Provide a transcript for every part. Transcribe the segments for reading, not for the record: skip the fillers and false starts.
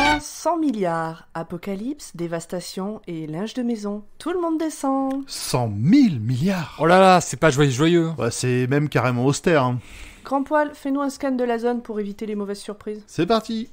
Dans 100 milliards, apocalypse, dévastation et linge de maison. Tout le monde descend. 100 000 milliards. Oh là là, c'est pas joyeux. Ouais, c'est même carrément austère. Hein. Grand Poil, fais-nous un scan de la zone pour éviter les mauvaises surprises. C'est parti.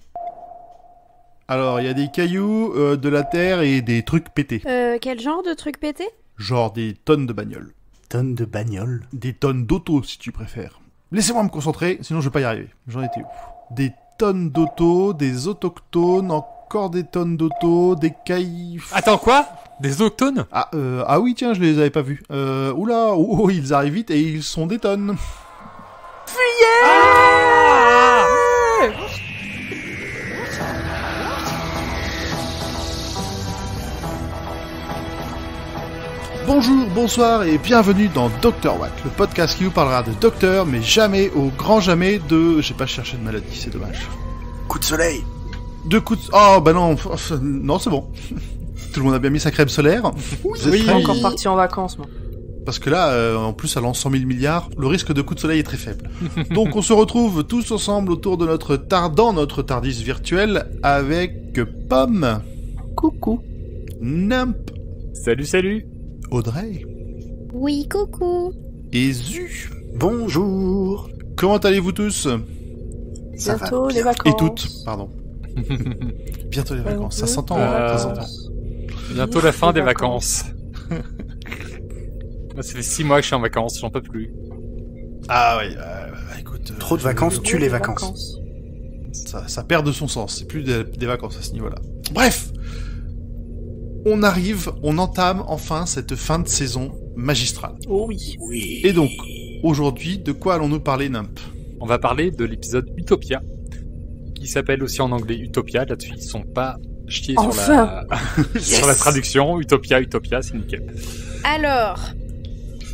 Alors, il y a des cailloux, de la terre et des trucs pétés. Quel genre de trucs pétés ? Genre des tonnes de bagnoles. Tonnes de bagnoles ? Des tonnes d'autos, si tu préfères. Laissez-moi me concentrer, sinon je vais pas y arriver. J'en étais où ? Des tonnes d'autos, des autochtones, encore des tonnes d'autos, des cailloux... Attends, quoi ? Des autochtones ? Ah oui, tiens, je les avais pas vus. Oula, ils arrivent vite et ils sont des tonnes. Bonjour, bonsoir et bienvenue dans Dr Watt, le podcast qui vous parlera de docteur, mais jamais, au grand jamais, de... J'ai pas cherché de maladie, c'est dommage. Coup de soleil. De coups de... Oh, bah non, non, c'est bon. Tout le monde a bien mis sa crème solaire. Je suis pas encore parti en vacances, moi. Parce que là, en plus, allant 100 000 milliards, le risque de coup de soleil est très faible. Donc on se retrouve tous ensemble autour de dans notre TARDIS virtuel avec Pomme. Coucou. Nump. Salut. Audrey. Oui, coucou. Et Zu. Bonjour. Comment allez-vous tous ? Ça va Bientôt bien. les vacances. Et toutes, pardon. Bientôt les vacances, ça s'entend, ça s'entend. Bientôt la fin des vacances. Moi, ça fait 6 mois que je suis en vacances, j'en peux plus. Ah oui, écoute... Trop de vacances tue les vacances. Ça perd de son sens, c'est plus des vacances à ce niveau-là. Bref, on entame enfin cette fin de saison magistrale. Oh oui. Oui. Et donc, aujourd'hui, de quoi allons-nous parler, Nump ? On va parler de l'épisode Utopia, qui s'appelle aussi en anglais Utopia. Là-dessus, ils sont pas chiés Enfin. sur la traduction. Utopia, c'est nickel. Alors,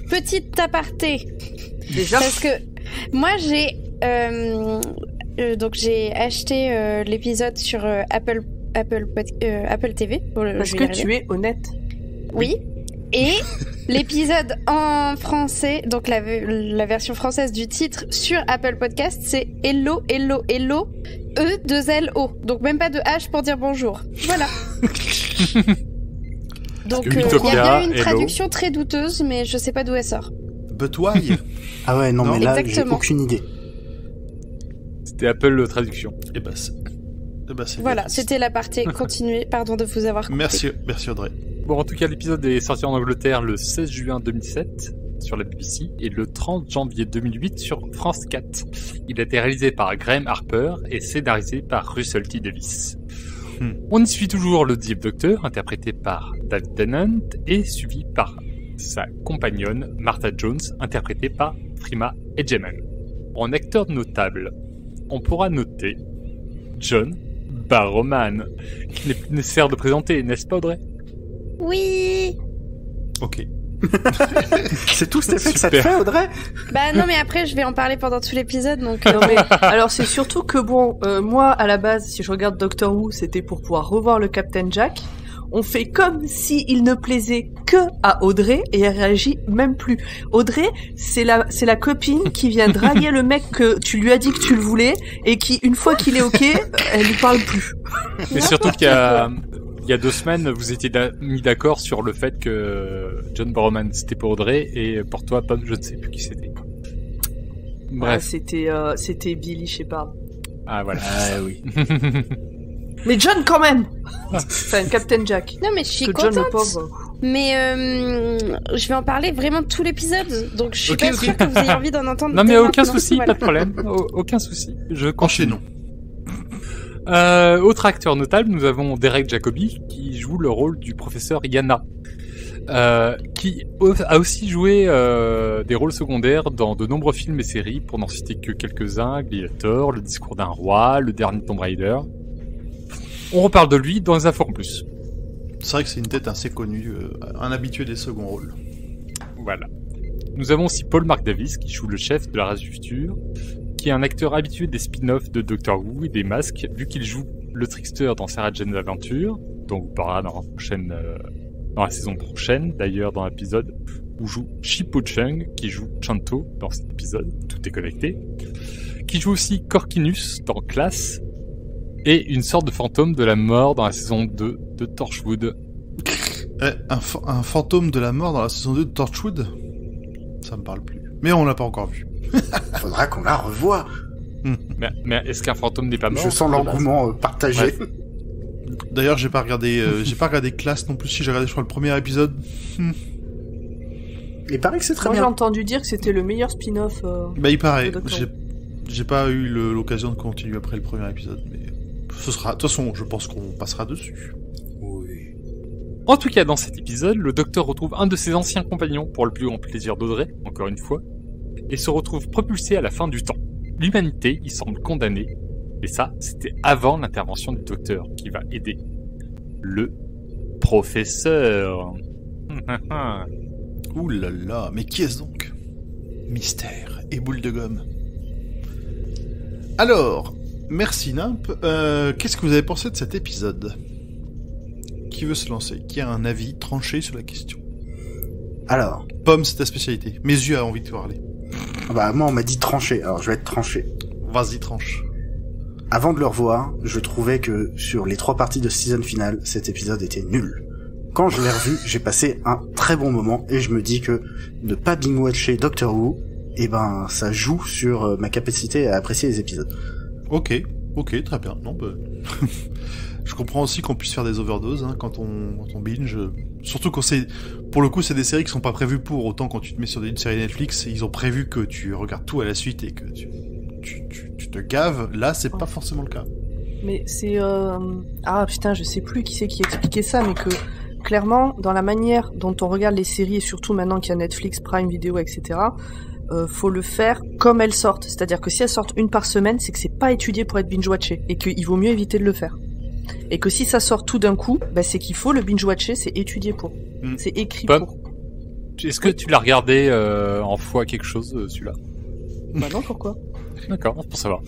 petite aparté. Déjà. Parce que moi, j'ai acheté l'épisode sur Apple TV. Parce que tu es honnête. Oui. Et l'épisode en français, donc la version française du titre sur Apple Podcast, c'est Hello, E2LO. Donc même pas de H pour dire bonjour. Voilà. Donc il y a bien une traduction très douteuse, mais je sais pas d'où elle sort. But why ? Ah ouais, non, mais là, Exactement. j'ai aucune idée. C'était Apple Traduction. Eh ben, c'est Voilà, bien. c'était l'aparté. Continuez, pardon de vous avoir coupé. Merci Audrey. Bon, en tout cas, l'épisode est sorti en Angleterre le 16 juin 2007 sur la BBC et le 30 janvier 2008 sur France 4. Il a été réalisé par Graham Harper et scénarisé par Russell T. Davies. On y suit toujours le Deep Doctor, interprété par David Tennant, et suivi par sa compagnonne Martha Jones, interprétée par Prima Edgeman. En acteur notable, on pourra noter John Barrowman, qu'il n'est plus nécessaire de présenter, n'est-ce pas Audrey ? Oui. Ok. C'est tout cet effet que ça te Super. fait, Audrey ? Bah non, mais après je vais en parler pendant tout l'épisode, donc. Non, mais, alors c'est surtout que bon, moi à la base, si je regarde Doctor Who, c'était pour pouvoir revoir le Captain Jack. On fait comme si il ne plaisait que à Audrey et elle réagit même plus. Audrey, c'est la copine qui vient draguer le mec que tu lui as dit que tu le voulais et qui, une fois qu'il est ok, elle lui parle plus. Mais surtout qu'il y a 2 semaines, vous étiez mis d'accord sur le fait que John Barrowman c'était pour Audrey et pour toi, Pomme, je ne sais plus qui c'était. Bref. C'était Billy Shepard. Ah voilà. Ah oui. Mais John quand même. Enfin, Captain Jack. Non, mais je suis Que John contente. le pauvre. Mais je vais en parler vraiment de tout l'épisode, donc je suis Ok, pas ok. sûre que vous ayez envie d'en entendre. Non mais dès aucun maintenant. souci, Voilà. pas de problème. Aucun souci. Je continue. Enchaînons. Autre acteur notable, nous avons Derek Jacobi qui joue le rôle du professeur Yana, qui a aussi joué des rôles secondaires dans de nombreux films et séries, pour n'en citer que quelques-uns: Gladiator, Le Discours d'un roi, Le Dernier Tomb Raider. On reparle de lui dans les infos en plus. C'est vrai que c'est une tête assez connue, un habitué des seconds rôles. Voilà. Nous avons aussi Paul Mark Davis qui joue le chef de la race du futur, qui est un acteur habitué des spin-offs de Doctor Who et des Masques, vu qu'il joue le Trickster dans Sarah Jane's Adventure, dont on parlera dans la saison prochaine, d'ailleurs dans l'épisode où joue Shippo Chung, qui joue Chanto dans cet épisode, tout est connecté, qui joue aussi Corkinus dans Class, Et une sorte de fantôme de la mort dans la saison 2 de Torchwood. Un fantôme de la mort dans la saison 2 de Torchwood? Ça me parle plus. Mais on l'a pas encore vu. Faudra qu'on la revoie. Mais est-ce qu'un fantôme n'est pas mort? Je sens l'engouement partagé. Ouais. D'ailleurs, j'ai pas regardé Classe non plus. Si j'ai regardé, je crois, le premier épisode. Il paraît que c'est très Moi, j'ai bien. entendu dire que c'était le meilleur spin-off. Bah, il paraît. de Doctor Who. J'ai pas eu l'occasion de continuer après le premier épisode, mais ce sera. De toute façon, je pense qu'on passera dessus. Oui. En tout cas, dans cet épisode, le Docteur retrouve un de ses anciens compagnons pour le plus grand plaisir d'Audrey, encore une fois, et se retrouve propulsé à la fin du temps. L'humanité y semble condamnée, et ça, c'était avant l'intervention du Docteur qui va aider le professeur. Ouh là là, mais qui est-ce donc? Mystère et boule de gomme. Alors, merci Nimp. Qu'est-ce que vous avez pensé de cet épisode? Qui veut se lancer? Qui a un avis tranché sur la question? Alors, Pomme, c'est ta spécialité. Mes yeux ont envie de te parler. bah moi on m'a dit tranché, alors je vais être tranché. Vas-y, tranche. Avant de le revoir, je trouvais que sur les 3 parties de season finale, cet épisode était nul. Quand je l'ai revu, j'ai passé un très bon moment et je me dis que ne pas binge-watcher Doctor Who, eh ben ça joue sur ma capacité à apprécier les épisodes. Ok, très bien. Non, bah... je comprends aussi qu'on puisse faire des overdoses quand on binge. Surtout quand c'est... Pour le coup, c'est des séries qui sont pas prévues pour. Autant quand tu te mets sur une série Netflix, ils ont prévu que tu regardes tout à la suite et que tu te gaves. Là, c'est pas forcément le cas. Mais c'est... Ah putain, je sais plus qui c'est qui expliquait ça, mais que clairement, dans la manière dont on regarde les séries, et surtout maintenant qu'il y a Netflix, Prime Video, etc., faut le faire comme elles sortent. C'est-à-dire que si elles sortent une par semaine, c'est que c'est pas étudié pour être binge-watché, et qu'il vaut mieux éviter de le faire. Et que si ça sort tout d'un coup, bah c'est qu'il faut le binge-watcher, c'est étudié pour. C'est écrit Pomme, pour. est-ce que tu l'as regardé en fois quelque chose, celui-là? Bah non, pourquoi? D'accord, pour savoir.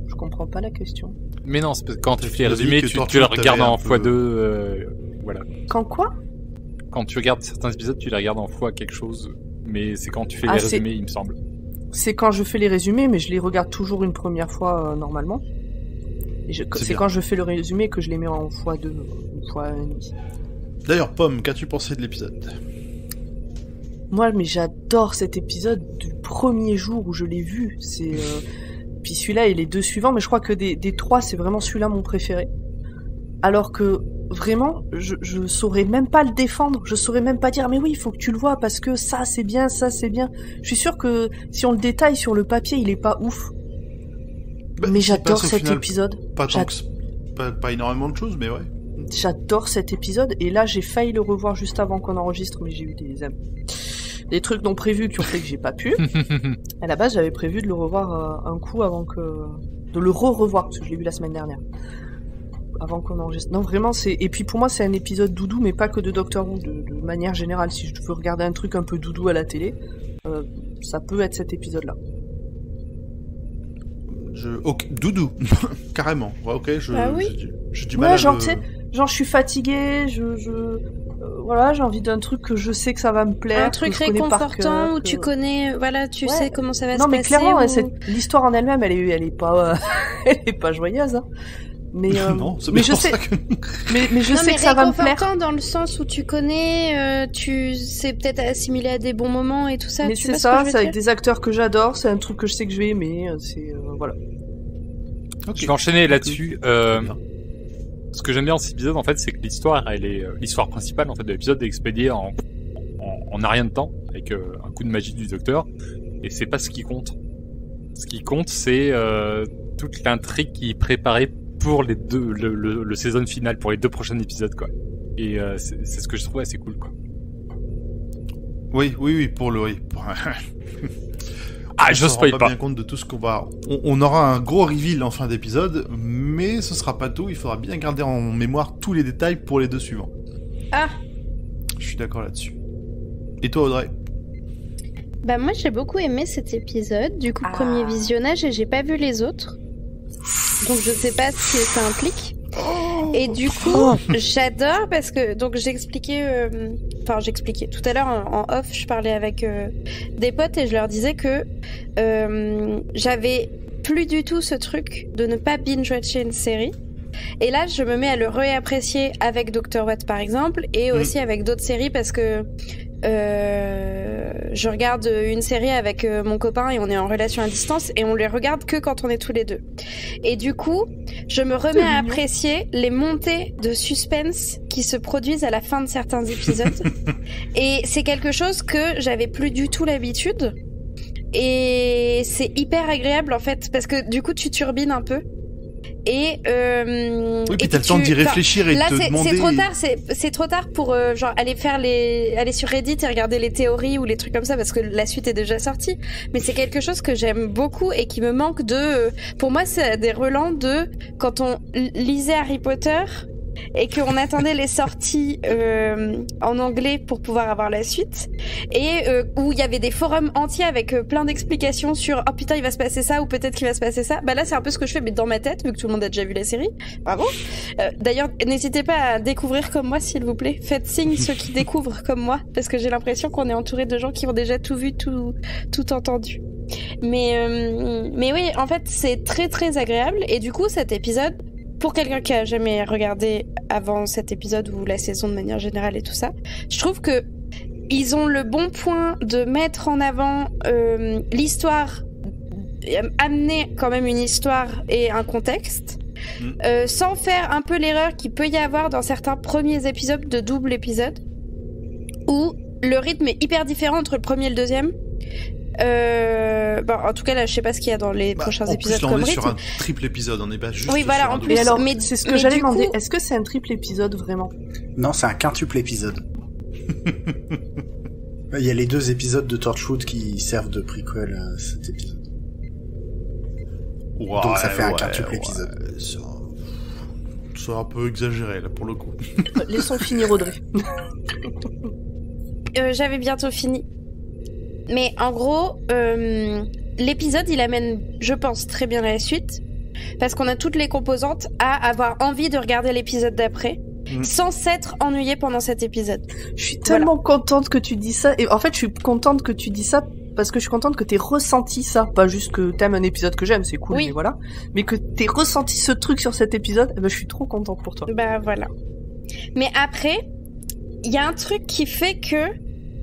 Je comprends pas la question. Mais non, c'est parce que quand tu fais les Tu as dit résumés, que tu Torchwood le regardes t'avait en un peu- x2, voilà. Quand quoi? Quand tu regardes certains épisodes, tu les regardes en fois quelque chose, mais c'est quand tu fais Ah, les c'est- résumés, il me semble. C'est quand je fais les résumés, mais je les regarde toujours une première fois normalement. Et C'est c'est bien. quand je fais le résumé que je les mets en x2, une fois et demi. D'ailleurs, Pomme, qu'as-tu pensé de l'épisode? Moi, mais j'adore cet épisode du premier jour où je l'ai vu. C'est puis celui-là et les 2 suivants, mais je crois que des 3, c'est vraiment celui-là mon préféré. Alors que vraiment, je saurais même pas le défendre. Je saurais même pas dire mais oui, il faut que tu le vois parce que ça c'est bien, ça c'est bien. Je suis sûre que si on le détaille sur le papier, il est pas ouf. Bah, Mais il se j'adore passe au cet final épisode. Pas tant que... Pas énormément de choses, mais ouais. J'adore cet épisode et là j'ai failli le revoir juste avant qu'on enregistre, mais j'ai eu des trucs non prévus qui ont fait que j'ai pas pu. À la base, j'avais prévu de le revoir un coup avant de le revoir parce que je l'ai vu la semaine dernière. Avant qu'on enregistre. Non, vraiment, c'est... Et puis pour moi, c'est un épisode doudou, mais pas que de Doctor Who, de manière générale. Si je veux regarder un truc un peu doudou à la télé, ça peut être cet épisode-là. Ok, doudou, carrément. Ouais, ok, Ah oui. j'ai du mal Ouais, à genre, le- tu sais, genre, je suis fatiguée, voilà, j'ai envie d'un truc que je sais que ça va me plaire. Un truc que je connais par réconfortant cœur, où que- tu connais, voilà, tu Ouais. sais comment ça va Non, se mais passer. clairement, ou- l'histoire en elle-même, elle est pas, elle est pas joyeuse, hein. Mais, Non, c'est mais bien je pour sais, ça que... mais je Non, sais mais que ça va me plaire. réconfortant dans le sens où tu connais, tu sais peut-être assimiler à des bons moments et tout ça. Mais tu c'est vois ce ça, que je c'est veux avec dire des acteurs que j'adore, c'est un truc que je sais que je vais aimer, c'est, voilà. Ok. Je vais enchaîner là-dessus. bien. Ce que j'aime bien dans cet épisode, en fait, c'est que l'histoire, elle est l'histoire principale en fait de l'épisode est expédiée en un rien de temps avec un coup de magie du Docteur, et c'est pas ce qui compte. Ce qui compte, c'est toute l'intrigue qui est préparée pour les deux, le saison final, pour les 2 prochains épisodes, quoi. Et c'est ce que je trouve assez cool, quoi. Oui, pour le... Oui, pour... Ah, je On se rend spoil pas. bien compte de tout ce qu'on va... On aura un gros reveal en fin d'épisode, mais ce sera pas tout, il faudra bien garder en mémoire tous les détails pour les 2 suivants. Ah, Je suis d'accord là-dessus. Et toi, Audrey? bah moi j'ai beaucoup aimé cet épisode, du coup Ah. premier visionnage et j'ai pas vu les autres. Donc je sais pas ce que ça implique. Et du coup, j'adore parce que donc j'expliquais tout à l'heure en off, je parlais avec des potes et je leur disais que j'avais plus du tout ce truc de ne pas binge-watcher une série. Et là, je me mets à le réapprécier avec Dr. Watt, par exemple, et aussi avec d'autres séries, parce que je regarde une série avec mon copain et on est en relation à distance et on les regarde que quand on est tous les deux. Et du coup, je me remets à apprécier les montées de suspense qui se produisent à la fin de certains épisodes. Et c'est quelque chose que j'avais plus du tout l'habitude. Et c'est hyper agréable en fait, parce que du coup tu turbines un peu. Et oui, puis t'as le temps d'y réfléchir et là, de te demander. C'est trop tard, c'est trop tard pour genre aller sur Reddit et regarder les théories ou les trucs comme ça parce que la suite est déjà sortie. Mais c'est quelque chose que j'aime beaucoup et qui me manque de. Pour moi, c'est des relents de quand on lisait Harry Potter et qu'on attendait les sorties en anglais pour pouvoir avoir la suite, et où il y avait des forums entiers avec plein d'explications sur oh putain il va se passer ça ou peut-être qu'il va se passer ça. Bah là c'est un peu ce que je fais mais dans ma tête vu que tout le monde a déjà vu la série. Bravo. D'ailleurs n'hésitez pas à découvrir comme moi s'il vous plaît. Faites signe ceux qui découvrent comme moi parce que j'ai l'impression qu'on est entouré de gens qui ont déjà tout vu, tout entendu. Mais oui en fait c'est très très agréable et du coup cet épisode pour quelqu'un qui a jamais regardé avant cet épisode ou la saison de manière générale et tout ça, je trouve que ils ont le bon point de mettre en avant l'histoire, amener quand même une histoire et un contexte, sans faire un peu l'erreur qu'il peut y avoir dans certains premiers épisodes de double épisode, où le rythme est hyper différent entre le premier et le deuxième. En tout cas là je sais pas ce qu'il y a dans les prochains épisodes comme rythme. On est sur un triple épisode, on n'est pas juste. Oui voilà sur en un plus. Alors, mais c'est ce que j'allais demander. Est-ce que c'est un triple épisode vraiment? Non, c'est un quintuple épisode. Il y a les 2 épisodes de Torchwood qui servent de prequel à cet épisode. Ouais, donc ça fait un quintuple épisode. C'est un peu exagéré là pour le coup. Laissons finir Audrey. J'avais bientôt fini. Mais en gros, l'épisode, il amène, je pense, très bien la suite, parce qu'on a toutes les composantes à avoir envie de regarder l'épisode d'après, sans s'être ennuyé pendant cet épisode. Je suis tellement contente que tu dis ça, et en fait, je suis contente que tu dis ça, parce que je suis contente que t'aies ressenti ça, pas juste que t'aimes un épisode que j'aime, c'est cool, mais voilà, mais que t'aies ressenti ce truc sur cet épisode, je suis trop contente pour toi. Bah voilà. Mais après, il y a un truc qui fait que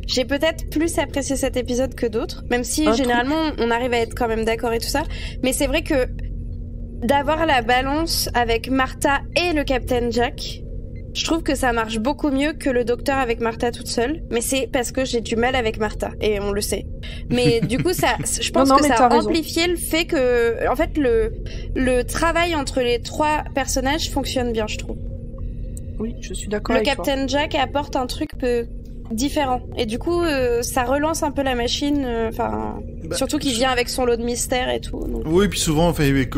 j'ai peut-être plus apprécié cet épisode que d'autres, même si généralement on arrive à être quand même d'accord et tout ça. Mais c'est vrai que d'avoir la balance avec Martha et le Captain Jack, je trouve que ça marche beaucoup mieux que le docteur avec Martha toute seule. Mais c'est parce que j'ai du mal avec Martha et on le sait. Mais du coup, ça, je pense que ça a amplifié le fait que, en fait, le travail entre les 3 personnages fonctionne bien, je trouve. Oui, je suis d'accord avec toi. Le Captain Jack apporte un truc différent et du coup ça relance un peu la machine, surtout qu'il vient avec son lot de mystères et tout donc. Oui, puis souvent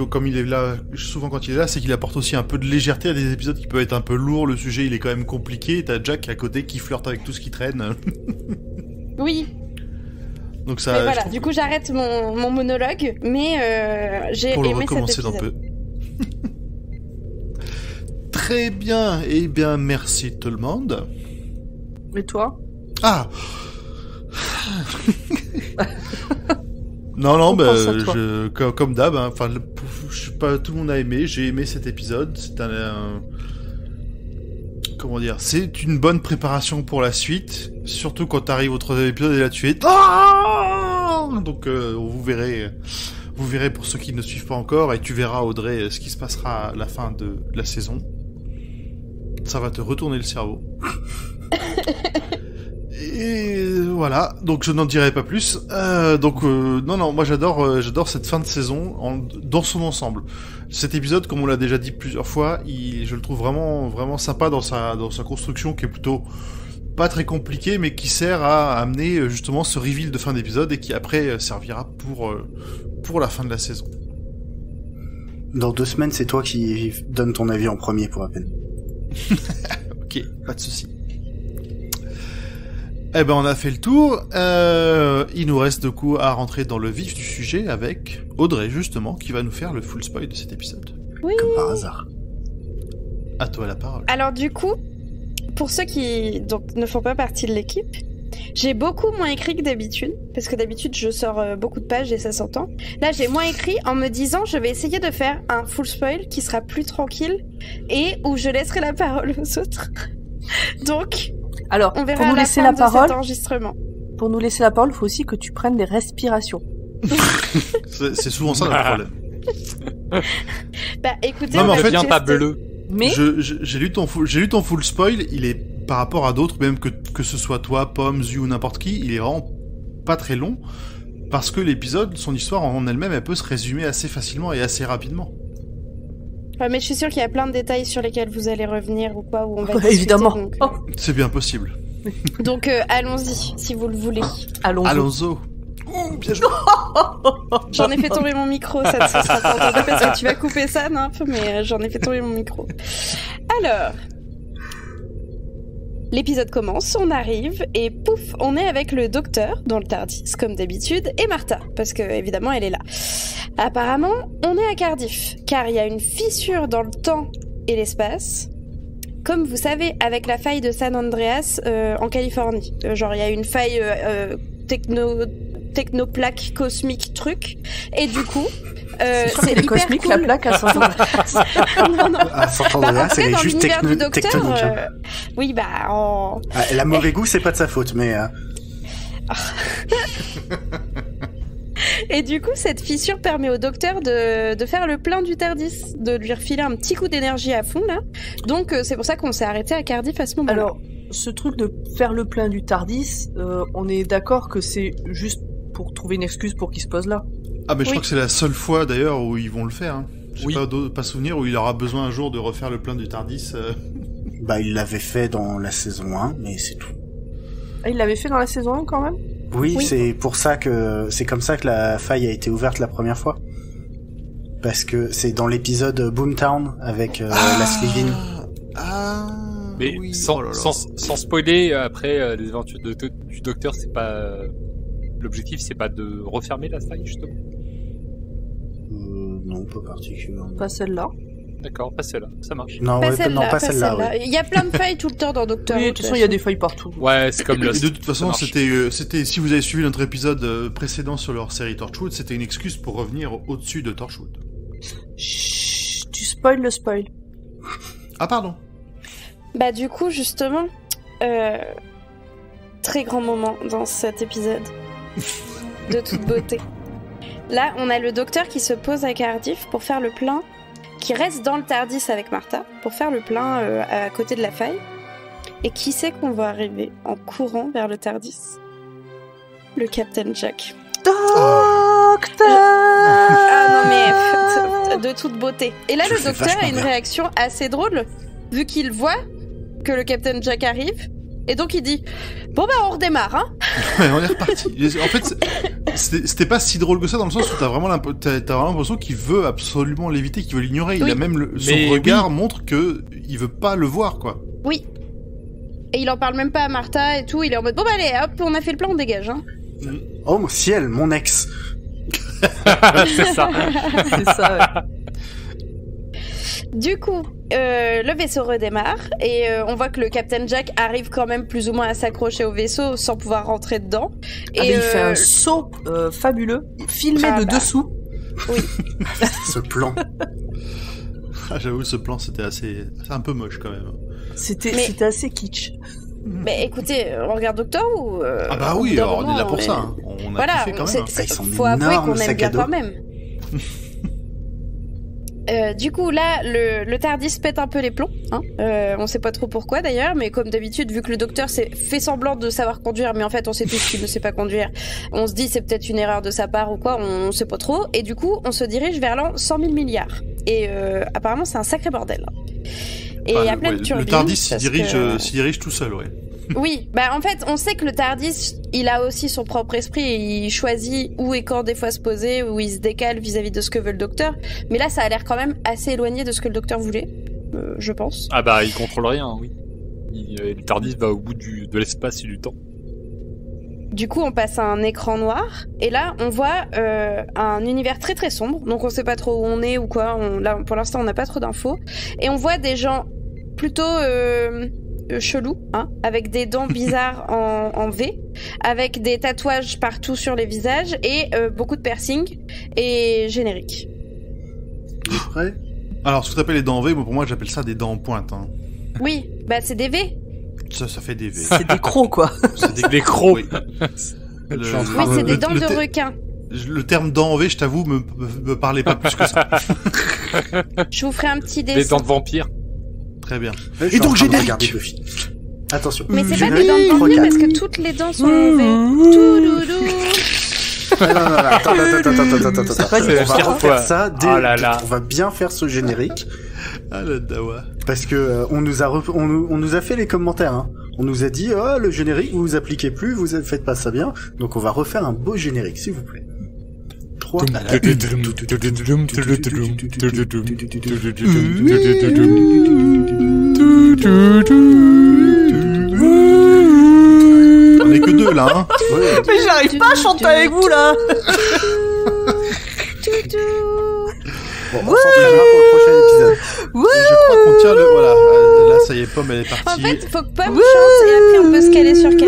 comme il est là, souvent quand il est là, c'est qu'il apporte aussi un peu de légèreté à des épisodes qui peuvent être un peu lourds, le sujet il est quand même compliqué, et t'as Jack à côté qui flirte avec tout ce qui traîne. Oui. Donc ça. Mais voilà, du coup j'arrête mon monologue, mais j'ai pour le aimé recommencer cet épisode. d'un peu. Très bien, et bien merci tout le monde. Et toi? Ah. Non, comme d'hab, je sais pas, tout le monde a aimé, j'ai aimé cet épisode, c'est comment dire, c'est une bonne préparation pour la suite, surtout quand t'arrives au 3e épisode et là tu es donc vous verrez pour ceux qui ne suivent pas encore, et tu verras Audrey ce qui se passera à la fin de la saison. Ça va te retourner le cerveau. Et voilà, donc je n'en dirai pas plus. Non, moi j'adore cette fin de saison dans son ensemble. Cet épisode, comme on l'a déjà dit plusieurs fois, je le trouve vraiment, vraiment sympa dans sa construction, qui est plutôt pas très compliquée, mais qui sert à amener justement ce reveal de fin d'épisode et qui après servira pour la fin de la saison. Dans 2 semaines, c'est toi qui donne ton avis en premier pour la peine. Ok, pas de souci. Eh ben on a fait le tour. Il nous reste du coup à rentrer dans le vif du sujet avec Audrey justement qui va nous faire le full spoil de cet épisode. Oui. Comme par hasard. À toi la parole. Alors du coup, pour ceux qui donc ne font pas partie de l'équipe, J'ai beaucoup moins écrit que d'habitude, parce que d'habitude je sors beaucoup de pages et ça s'entend. Là j'ai moins écrit en me disant je vais essayer de faire un full spoil qui sera plus tranquille et où je laisserai la parole aux autres. Donc, Alors, on verra pour nous à la laisser fin la de parole, cet enregistrement. pour nous laisser la parole, il faut aussi que tu prennes des respirations. C'est souvent ça notre problème. Bah écoutez, Non, mais on en va fait, Viens tester. pas bleu. Mais J'ai lu ton full spoil, il est par rapport à d'autres, même que ce soit toi, Pomme, Zu ou n'importe qui, il est vraiment pas très long, parce que l'épisode, son histoire en elle-même, elle peut se résumer assez facilement et assez rapidement. Ouais, mais je suis sûre qu'il y a plein de détails sur lesquels vous allez revenir ou quoi, où on va Ouais, discuter, évidemment. Donc, Oh, C'est bien possible. donc, allons-y, si vous le voulez. allons-y. Alonso. Ouh, bien joué. J'en ai fait tomber mon micro, ça ne se sera pas entendu parce que tu vas couper ça, Nymph, mais j'en ai fait tomber mon micro. Alors, l'épisode commence, on arrive, et pouf, on est avec le docteur, dans le TARDIS, comme d'habitude, et Martha, parce que, évidemment, elle est là. Apparemment, on est à Cardiff, car il y a une fissure dans le temps et l'espace, comme vous savez, avec la faille de San Andreas en Californie. Genre, il y a une faille technoplaque cosmique truc, et du coup... c'est les hyper cosmiques, cool. la plaque à 500. Non, non. À s'entendre Bah, là, en tout cas, c'est dans juste l'univers du docteur, tectonique. Hein. oui, bah, en... Ah, elle a mauvais goût, c'est pas de sa faute, mais Et du coup, cette fissure permet au docteur de faire le plein du TARDIS, de lui refiler un petit coup d'énergie à fond, là. Donc, c'est pour ça qu'on s'est arrêté à Cardiff à ce moment-là. Alors, ce truc de faire le plein du TARDIS, on est d'accord que c'est juste pour trouver une excuse pour qu'il se pose là. Ah, mais je Oui. crois que c'est la seule fois d'ailleurs où ils vont le faire. Hein. J'ai Oui. pas souvenir où il aura besoin un jour de refaire le plein du Tardis. bah il l'avait fait dans la saison 1, mais c'est tout. Ah, il l'avait fait dans la saison 1 quand même. Oui, Oui. c'est pour ça que c'est comme ça que la faille a été ouverte la première fois. Parce que c'est dans l'épisode Boomtown avec la Slivine. Ah. Mais oui. sans, Oh là là. sans spoiler, après les aventures du docteur, c'est pas l'objectif, c'est pas de refermer la faille justement. Non, pas particulièrement. Pas celle-là. D'accord, pas celle-là, ça marche. Non, Pas ouais, celle-là, non, pas celle-là. Ouais. Il y a plein de failles tout le temps dans Doctor Oui, Who. de toute façon, il y a des failles partout. Ouais, c'est comme Et Lost. de toute façon, Ça marche. c'était si vous avez suivi notre épisode précédent sur leur série Torchwood, c'était une excuse pour revenir au-dessus de Torchwood. Chut, tu spoil le spoil. Ah pardon. Bah du coup, justement, très grand moment dans cet épisode. De toute beauté. Là, on a le docteur qui se pose à Cardiff pour faire le plein, qui reste dans le TARDIS avec Martha pour faire le plein à côté de la faille. Et qui sait qu'on va arriver en courant vers le TARDIS? Le Captain Jack. Docteur Ah non mais de toute beauté. Et là, Tu le le fais docteur a vachement une bien. réaction assez drôle, vu qu'il voit que le Captain Jack arrive, et donc il dit « Bon bah on redémarre, hein !» Ouais, on est reparti. En fait, c'était pas si drôle que ça dans le sens où t'as vraiment l'impression qu'il veut absolument l'éviter, qu'il veut l'ignorer. Il Oui. a même son Mais regard montre que il veut pas le voir, quoi. Oui. Et il en parle même pas à Martha et tout, il est en mode « Bon bah allez, hop, on a fait le plan, on dégage, hein !» Oh mon ciel, mon ex. C'est ça. C'est ça, ouais. Du coup, le vaisseau redémarre, et on voit que le Captain Jack arrive quand même plus ou moins à s'accrocher au vaisseau sans pouvoir rentrer dedans. Ah, mais il fait un saut fabuleux, filmé Ah de bah. dessous. Ce plan. Ah, j'avoue, ce plan c'était c'est un peu moche quand même. C'était Mais- c'était assez kitsch. Mais écoutez, on regarde Doctor Who. Ah bah au oui, bout d'un alors on est là moment, pour ça. Hein. On a Voilà, kiffé quand même. Hein. Avec son faut avouer énorme qu'on aime sac bien à dos. quand même. Du coup, là, le TARDIS pète un peu les plombs. Hein. On sait pas trop pourquoi d'ailleurs, mais comme d'habitude, vu que le docteur fait semblant de savoir conduire, mais en fait, on sait tous qu'il ne sait pas conduire, on se dit c'est peut-être une erreur de sa part ou quoi, on sait pas trop. Et du coup, on se dirige vers l'an 100 000 milliards. Et apparemment, c'est un sacré bordel. Et il y a plein de le turbines. Tardis s'y parce dirige, que- s'y dirige tout seul, ouais. Oui, bah en fait, on sait que le TARDIS, il a aussi son propre esprit et il choisit où et quand des fois se poser, où il se décale vis-à-vis de ce que veut le docteur. Mais là, ça a l'air quand même assez éloigné de ce que le docteur voulait, je pense. Ah bah, il contrôle rien, oui. Le Tardis va au bout de l'espace et du temps. Du coup, on passe à un écran noir et là, on voit un univers très très sombre. Donc, on sait pas trop où on est ou quoi. Là, pour l'instant, on n'a pas trop d'infos. Et on voit des gens plutôt chelou, hein, avec des dents bizarres en V, avec des tatouages partout sur les visages et beaucoup de piercings et générique. Après, Alors, ce que t'appelles les dents en V, pour moi, j'appelle ça des dents en pointe. Hein. Oui, bah c'est des V. Ça fait des V. C'est des crocs, quoi. C'est Des crocs. Oui. Le- Oui, c'est des dents de te- requin. Le terme dents en V, je t'avoue, me parlait pas plus que ça. Je vous ferai un petit Des dessin. dents de vampire. Très bien. je suis donc, en train de générique. regarder Buffy. Attention. Mais c'est pas Générique, des dents de vampire regarde. parce que toutes les dents sont en V. Toudoudou. Non, attends. C'est pas On du va pire refaire fois. ça dès. Oh là là. On va bien faire ce générique Ah, la dawa. parce que on nous a fait les commentaires. Hein. On nous a dit le générique vous appliquez plus, vous faites pas ça bien. Donc on va refaire un beau générique s'il vous plaît. 3 à la On est que deux, là, hein. Ouais. Mais j'arrive pas à chanter avec vous, là. Toutou. Bon, on s'entraînera pour le prochain épisode. Je crois qu'on tient le... Voilà, là, ça y est, Pomme, elle est partie. En fait, faut que Pomme chante et après on peut se caler sur quelqu'un.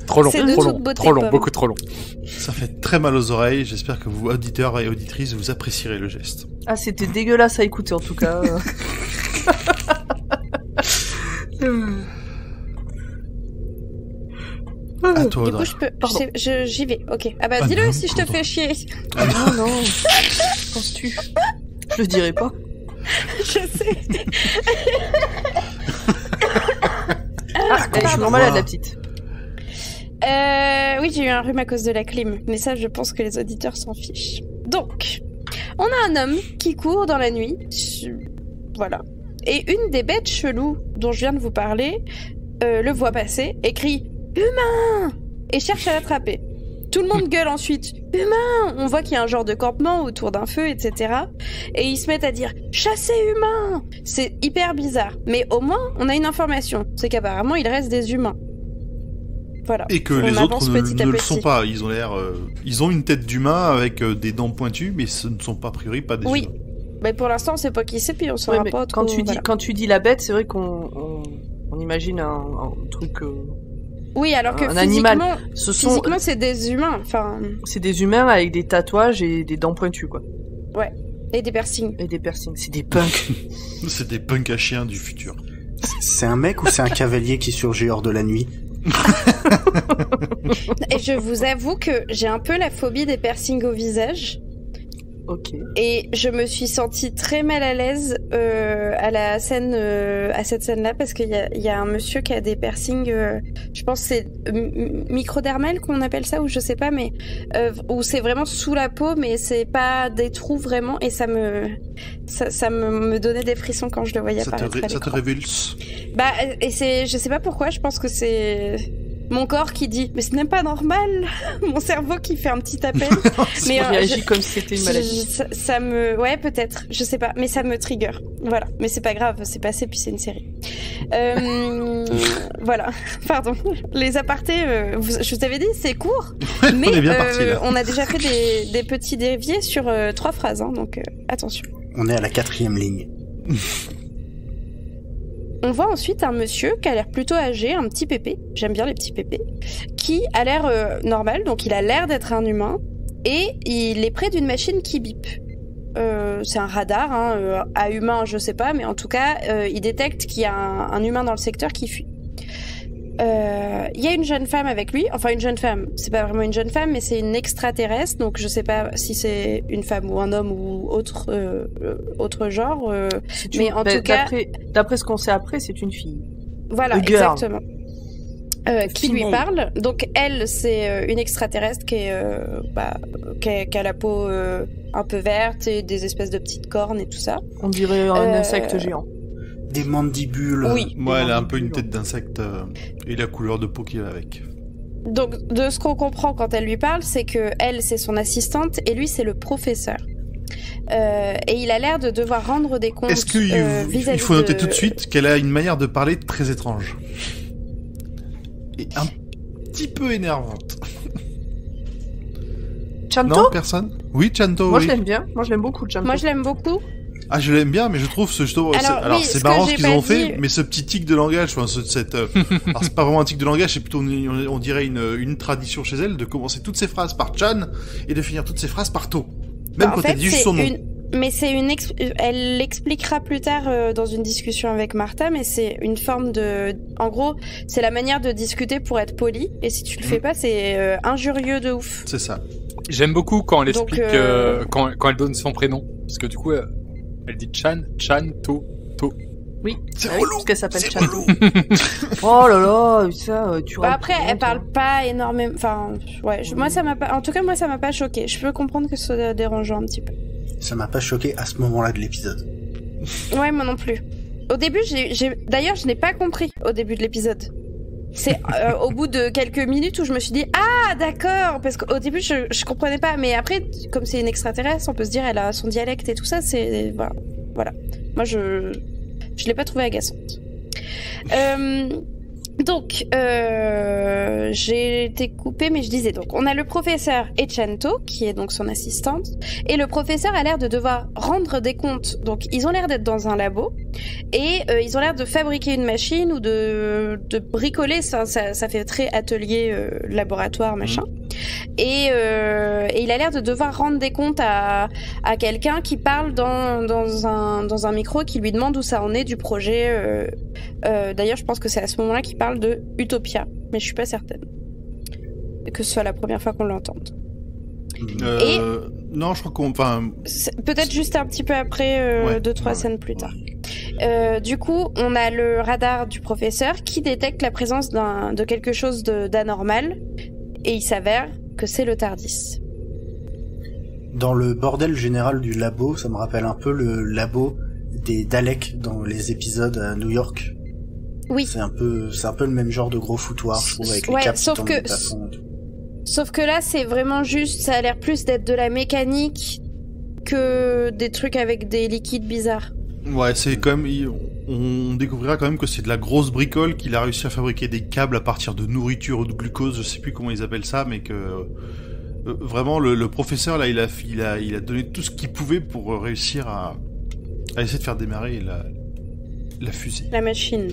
Trop long, C'est de trop toute long, beauté, trop long, Pomme. beaucoup trop long. Ça fait très mal aux oreilles. J'espère que vous, auditeurs et auditrices, vous apprécierez le geste. Ah, c'était dégueulasse à écouter, en tout cas. À toi, Du coup, Audrey. Pardon. j'y vais. Ok. Ah bah Ah dis-le non, si je te pardon. fais chier. Non, non. Penses-tu? Je le dirai pas. Je sais. Je suis pardon. malade, la petite. Oui, j'ai eu un rhume à cause de la clim, mais ça, je pense que les auditeurs s'en fichent. Donc, on a un homme qui court dans la nuit. Voilà. Et une des bêtes cheloues dont je viens de vous parler le voit passer et crie « Humain !» et cherche à l'attraper. Tout le monde gueule ensuite « Humain !» On voit qu'il y a un genre de campement autour d'un feu, etc. Et ils se mettent à dire « Chassez humain !» C'est hyper bizarre. Mais au moins, on a une information. C'est qu'apparemment, il reste des humains. Voilà. Et que On les avance autres petit à ne le petit. sont pas. Ils ont l'air... ils ont une tête d'humain avec des dents pointues, mais ce ne sont pas, a priori, pas des Oui. humains. Mais pour l'instant, c'est pas qui c'est, puis on Ouais, saura mais pas trop. Voilà. quand tu dis la bête, c'est vrai qu'on imagine un truc. Oui, alors que un animal. physiquement, Ce c'est des humains, enfin, c'est des humains avec des tatouages et des dents pointues, quoi. et des piercings. Et des piercings. C'est des punks. C'est des punks à chiens du futur. C'est un mec ou c'est un cavalier qui surgit hors de la nuit? Et je vous avoue que j'ai un peu la phobie des piercings au visage. Ok. Et je me suis sentie très mal à l'aise à la scène, à cette scène-là, parce qu'il y a un monsieur qui a des piercings, je pense que c'est microdermal qu'on appelle ça, ou je sais pas, mais où c'est vraiment sous la peau, mais c'est pas des trous vraiment, et ça me donnait des frissons quand je le voyais Ça apparaître à te l'écran. révulse. Bah, et je sais pas pourquoi, je pense que c'est mon corps qui dit, mais ce n'est pas normal, mon cerveau qui fait un petit appel. Mais on réagit comme si c'était une maladie. Ça me, ouais, peut-être, je sais pas, mais ça me trigger. Voilà, mais c'est pas grave, c'est passé puis c'est une série. Voilà, pardon. Les apartés, je vous avais dit, c'est court, mais on est bien parti, là. on a déjà fait des petits déviés sur 3 phrases, hein, donc attention. On est à la 4e ligne. On voit ensuite un monsieur qui a l'air plutôt âgé, un petit pépé, j'aime bien les petits pépés, qui a l'air normal, donc il a l'air d'être un humain, et il est près d'une machine qui bip. C'est un radar, hein, à humain je sais pas, mais en tout cas il détecte qu'il y a un humain dans le secteur qui fuit. Il y a une jeune femme avec lui, enfin une jeune femme, c'est pas vraiment une jeune femme, mais c'est une extraterrestre, donc je sais pas si c'est une femme ou un homme ou autre genre, mais en tout cas... D'après ce qu'on sait après, c'est une fille. Voilà, A girl. exactement. Qui lui Female. parle. Donc elle, c'est une extraterrestre qui a la peau un peu verte et des espèces de petites cornes et tout ça. On dirait un insecte géant. Des mandibules. Oui. Ouais, elle a un peu une tête d'insecte et la couleur de peau qu'il a avec. Donc de ce qu'on comprend quand elle lui parle, c'est que elle, c'est son assistante et lui, c'est le professeur. Et il a l'air de devoir rendre des comptes. Est-ce qu'il vis-à-vis il faut noter de- tout de suite qu'elle a une manière de parler très étrange et un petit peu énervante. Chanto? Non, personne? Oui, Chanto. Moi oui. je l'aime bien. Moi je l'aime beaucoup, Chanto. Moi, je l'aime beaucoup. Ah, je l'aime bien, mais je trouve justement. Alors, c'est marrant ce qu'ils ont fait, mais ce petit tic de langage, alors c'est pas vraiment un tic de langage, c'est plutôt on dirait une tradition chez elle de commencer toutes ses phrases par Chan et de finir toutes ses phrases par To. Même quand elle dit juste son nom. Mais elle l'expliquera plus tard dans une discussion avec Martha, mais c'est une forme de... En gros, c'est la manière de discuter pour être poli, et si tu le fais pas, c'est injurieux de ouf. C'est ça. J'aime beaucoup quand elle explique, quand elle donne son prénom, parce que du coup, elle dit Chan, To. Oui, c'est relou, parce qu'elle s'appelle Chan. Oh là là, ça, tu vois. Après, elle parle pas énormément... Enfin, ouais, moi, ça m'a pas... En tout cas, moi, ça m'a pas choqué. Je peux comprendre que ce soit dérangeant un petit peu. Ça m'a pas choqué à ce moment-là de l'épisode. Ouais, moi non plus. Au début, d'ailleurs, je n'ai pas compris au début de l'épisode. C'est au bout de quelques minutes où je me suis dit ah d'accord, parce qu'au début je comprenais pas, mais après comme c'est une extraterrestre, on peut se dire elle a son dialecte et tout ça, c'est voilà. Moi je l'ai pas trouvée agaçante. Donc, j'ai été coupée, mais je disais donc, on a le professeur Echanto, qui est donc son assistante, et le professeur a l'air de devoir rendre des comptes. Donc, ils ont l'air d'être dans un labo, et ils ont l'air de fabriquer une machine ou de bricoler, ça fait très atelier, laboratoire, machin. Et il a l'air de devoir rendre des comptes à quelqu'un qui parle dans un micro, qui lui demande où ça en est du projet. D'ailleurs, je pense que c'est à ce moment-là qu'il parle de Utopia, mais je suis pas certaine que ce soit la première fois qu'on l'entende. Non, je crois peut-être juste un petit peu après, 2-3 scènes plus tard. Du coup, on a le radar du professeur qui détecte la présence de quelque chose d'anormal, et il s'avère que c'est le TARDIS. Dans le bordel général du labo, ça me rappelle un peu le labo des Daleks dans les épisodes à New York. Oui. C'est un peu le même genre de gros foutoir, je trouve, avec les câbles qui tombent du plafond. Sauf que là, c'est vraiment juste, ça a l'air plus d'être de la mécanique que des trucs avec des liquides bizarres. Ouais, c'est quand même... On découvrira quand même que c'est de la grosse bricole, qu'il a réussi à fabriquer des câbles à partir de nourriture ou de glucose, je sais plus comment ils appellent ça, mais que... vraiment, le professeur, là, il a donné tout ce qu'il pouvait pour réussir à essayer de faire démarrer la fusée. La machine.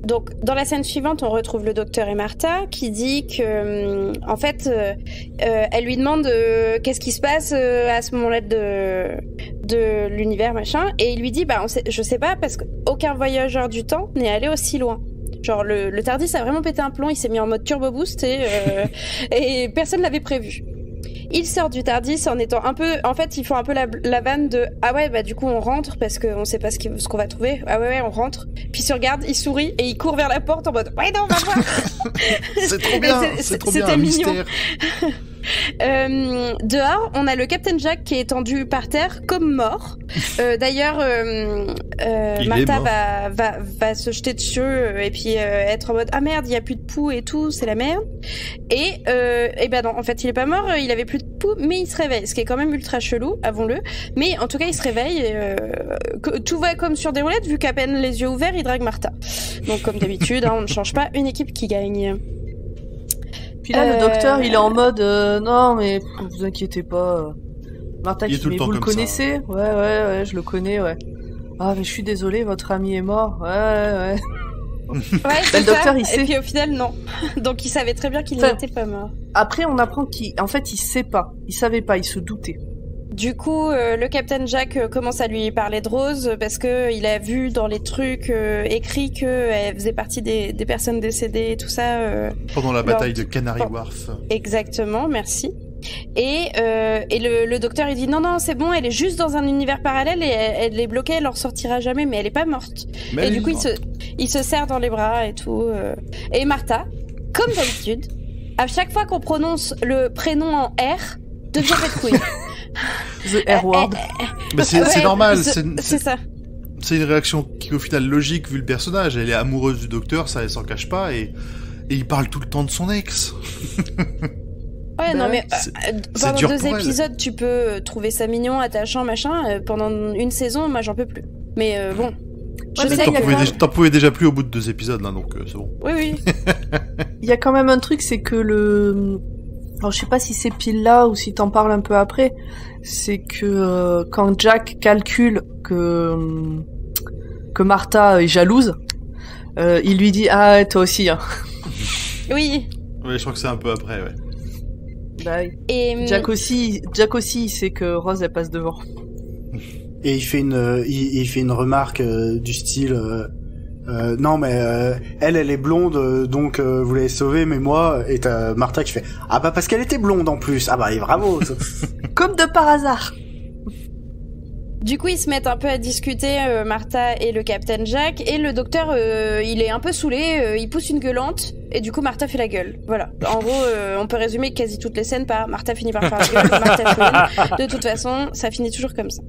Donc, dans la scène suivante, on retrouve le docteur et Martha qui dit que, en fait, elle lui demande qu'est-ce qui se passe à ce moment-là de l'univers, machin, et il lui dit, je sais pas, parce qu'aucun voyageur du temps n'est allé aussi loin. Genre, le TARDIS a vraiment pété un plomb, il s'est mis en mode turbo boost et personne l'avait prévu. Il sort du TARDIS en étant un peu... En fait, ils font un peu la vanne de « Ah ouais, du coup, on rentre parce qu'on sait pas ce qu'on va trouver. Ah ouais, on rentre. » Puis il se regarde, il sourit et il court vers la porte en mode « Ouais, non, on va voir !» C'est trop bien, c'était un mignon. mystère. Dehors, on a le Captain Jack qui est étendu par terre comme mort. D'ailleurs, Martha va se jeter dessus et puis être en mode ah merde, il y a plus de poux et tout, c'est la merde. Et ben non, en fait, il est pas mort, il avait plus de poux, mais il se réveille, ce qui est quand même ultra chelou, avouons-le. Mais en tout cas, il se réveille. Tout va comme sur des roulettes, vu qu'à peine les yeux ouverts, il drague Martha. Donc comme d'habitude, on ne change pas une équipe qui gagne. Puis là, le docteur, il est en mode non, mais vous inquiétez pas. Martha qui mais vous le connaissez ? Ouais, je le connais, ouais. Ah, mais je suis désolée, votre ami est mort. Ouais. Ouais, c'est le docteur, il sait. Et puis au final, non. Donc il savait très bien qu'il n'était pas mort. Après, on apprend qu'en fait, il sait pas. Il savait pas, il se doutait. Du coup, le Captain Jack commence à lui parler de Rose parce que il a vu dans les trucs écrits qu'elle faisait partie des personnes décédées et tout ça. Pendant la bataille de Canary Wharf. Exactement, merci. Et le docteur il dit non c'est bon, elle est juste dans un univers parallèle et elle est bloquée, elle en ressortira jamais, mais elle est pas morte. Mais et du coup il se serre dans les bras et tout. Et Martha, comme d'habitude, à chaque fois qu'on prononce le prénom en R, devient pète couille. The R-word. Mais c'est normal, c'est ça. C'est une réaction qui est au final logique vu le personnage. Elle est amoureuse du docteur, ça elle s'en cache pas, et il parle tout le temps de son ex. Ouais, non, mais pendant dur 2 épisodes, tu peux trouver ça mignon, attachant, machin. Pendant une saison, moi, j'en peux plus. Mais bon. Je sais t'en pouvais déjà plus au bout de 2 épisodes, là, donc c'est bon. Oui. Il y a quand même un truc, c'est que Alors je sais pas si c'est pile là ou si t'en parles un peu après, c'est que quand Jack calcule que Martha est jalouse, il lui dit ah toi aussi hein. Oui. Ouais, je crois que c'est un peu après, ouais. Bah, Et Jack aussi il sait que Rose elle passe devant. Et il fait une remarque du style non mais elle est blonde donc vous l'avez sauvée mais moi, et t'as Martha qui fait ah bah parce qu'elle était blonde en plus, ah bah et bravo. Comme de par hasard. du coup, ils se mettent un peu à discuter, Martha et le Captain Jack, et le docteur, il est un peu saoulé, il pousse une gueulante, et du coup, Martha fait la gueule. Voilà. En gros, on peut résumer quasi toutes les scènes par Martha finit par faire la gueule, Martha fait. De toute façon, ça finit toujours comme ça.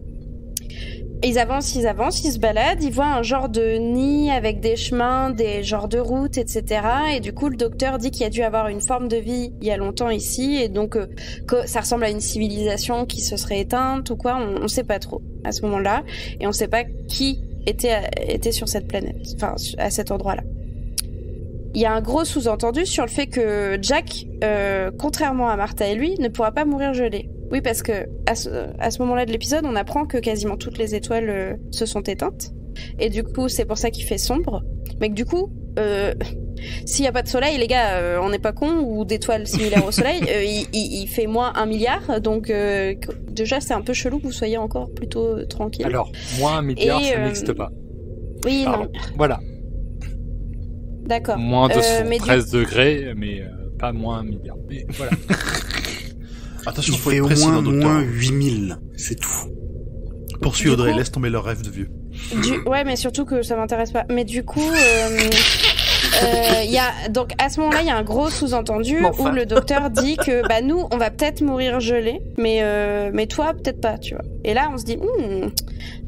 Ils avancent, ils se baladent, ils voient un genre de nid avec des chemins, des genres de routes, etc. Et du coup, le docteur dit qu'il y a dû avoir une forme de vie il y a longtemps ici, et donc que ça ressemble à une civilisation qui se serait éteinte ou quoi, on sait pas trop à ce moment-là, et on sait pas qui était sur cette planète, enfin à cet endroit-là. Il y a un gros sous-entendu sur le fait que Jack, contrairement à Martha et lui, ne pourra pas mourir gelé. Oui, parce que à ce moment-là de l'épisode, on apprend que quasiment toutes les étoiles se sont éteintes. Et du coup, c'est pour ça qu'il fait sombre. Mais que du coup, s'il n'y a pas de soleil, les gars, on n'est pas cons, ou d'étoiles similaires au soleil, il fait moins 1 milliard. Donc déjà, c'est un peu chelou que vous soyez encore plutôt tranquille. Alors, moins 1 milliard, ça n'existe pas. Oui, pardon. non. Voilà. D'accord. Moins 213 mais degrés, mais pas moins 1 milliard. Mais voilà. Attention, Il faut fait être au précis moins dans Doctor. 8000, c'est tout. Poursuis Du Audrey, coup- laisse tomber leurs rêves de vieux. Ouais, mais surtout que ça m'intéresse pas. Mais du coup, il y a donc à ce moment-là, il y a un gros sous-entendu Mais enfin. où le docteur dit que bah nous, on va peut-être mourir gelés, mais toi peut-être pas, tu vois. Et là, on se dit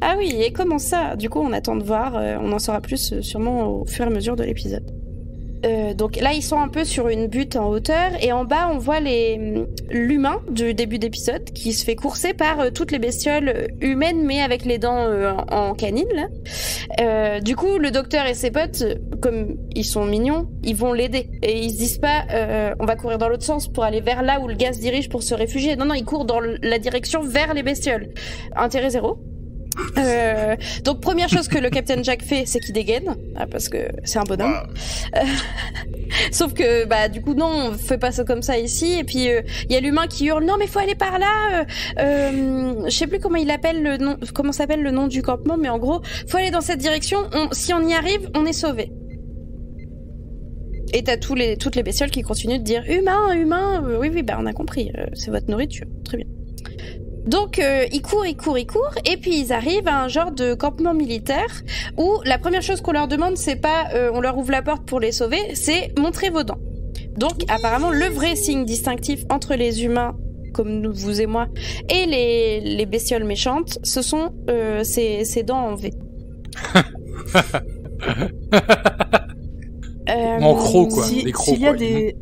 ah oui, et comment ça? Du coup, on attend de voir. On en saura plus sûrement au fur et à mesure de l'épisode. Donc là, ils sont un peu sur une butte en hauteur, et en bas, on voit l'humain du début d'épisode qui se fait courser par toutes les bestioles humaines, mais avec les dents en canine. Là. Du coup, le docteur et ses potes, comme ils sont mignons, ils vont l'aider, et ils se disent pas on va courir dans l'autre sens pour aller vers là où le gars se dirige pour se réfugier. Non, ils courent dans la direction vers les bestioles. Intérêt zéro. Donc première chose que le Captain Jack fait, c'est qu'il dégaine, parce que c'est un bonhomme. Sauf que bah du coup non, on fait pas ça comme ça ici. Et puis il y a l'humain qui hurle non mais faut aller par là. Je sais plus comment il appelle le nom, comment s'appelle le nom du campement, mais en gros faut aller dans cette direction. Si on y arrive, on est sauvé. Et t'as toutes les bestioles qui continuent de dire humain. Oui bah on a compris. C'est votre nourriture, très bien. Donc ils courent, et puis ils arrivent à un genre de campement militaire où la première chose qu'on leur demande, c'est pas on leur ouvre la porte pour les sauver, c'est montrer vos dents. Donc apparemment le vrai signe distinctif entre les humains comme nous, vous et moi, et les bestioles méchantes, ce sont ces dents en V. En crocs, quoi. Si- Des crocs, s'il y a quoi. des...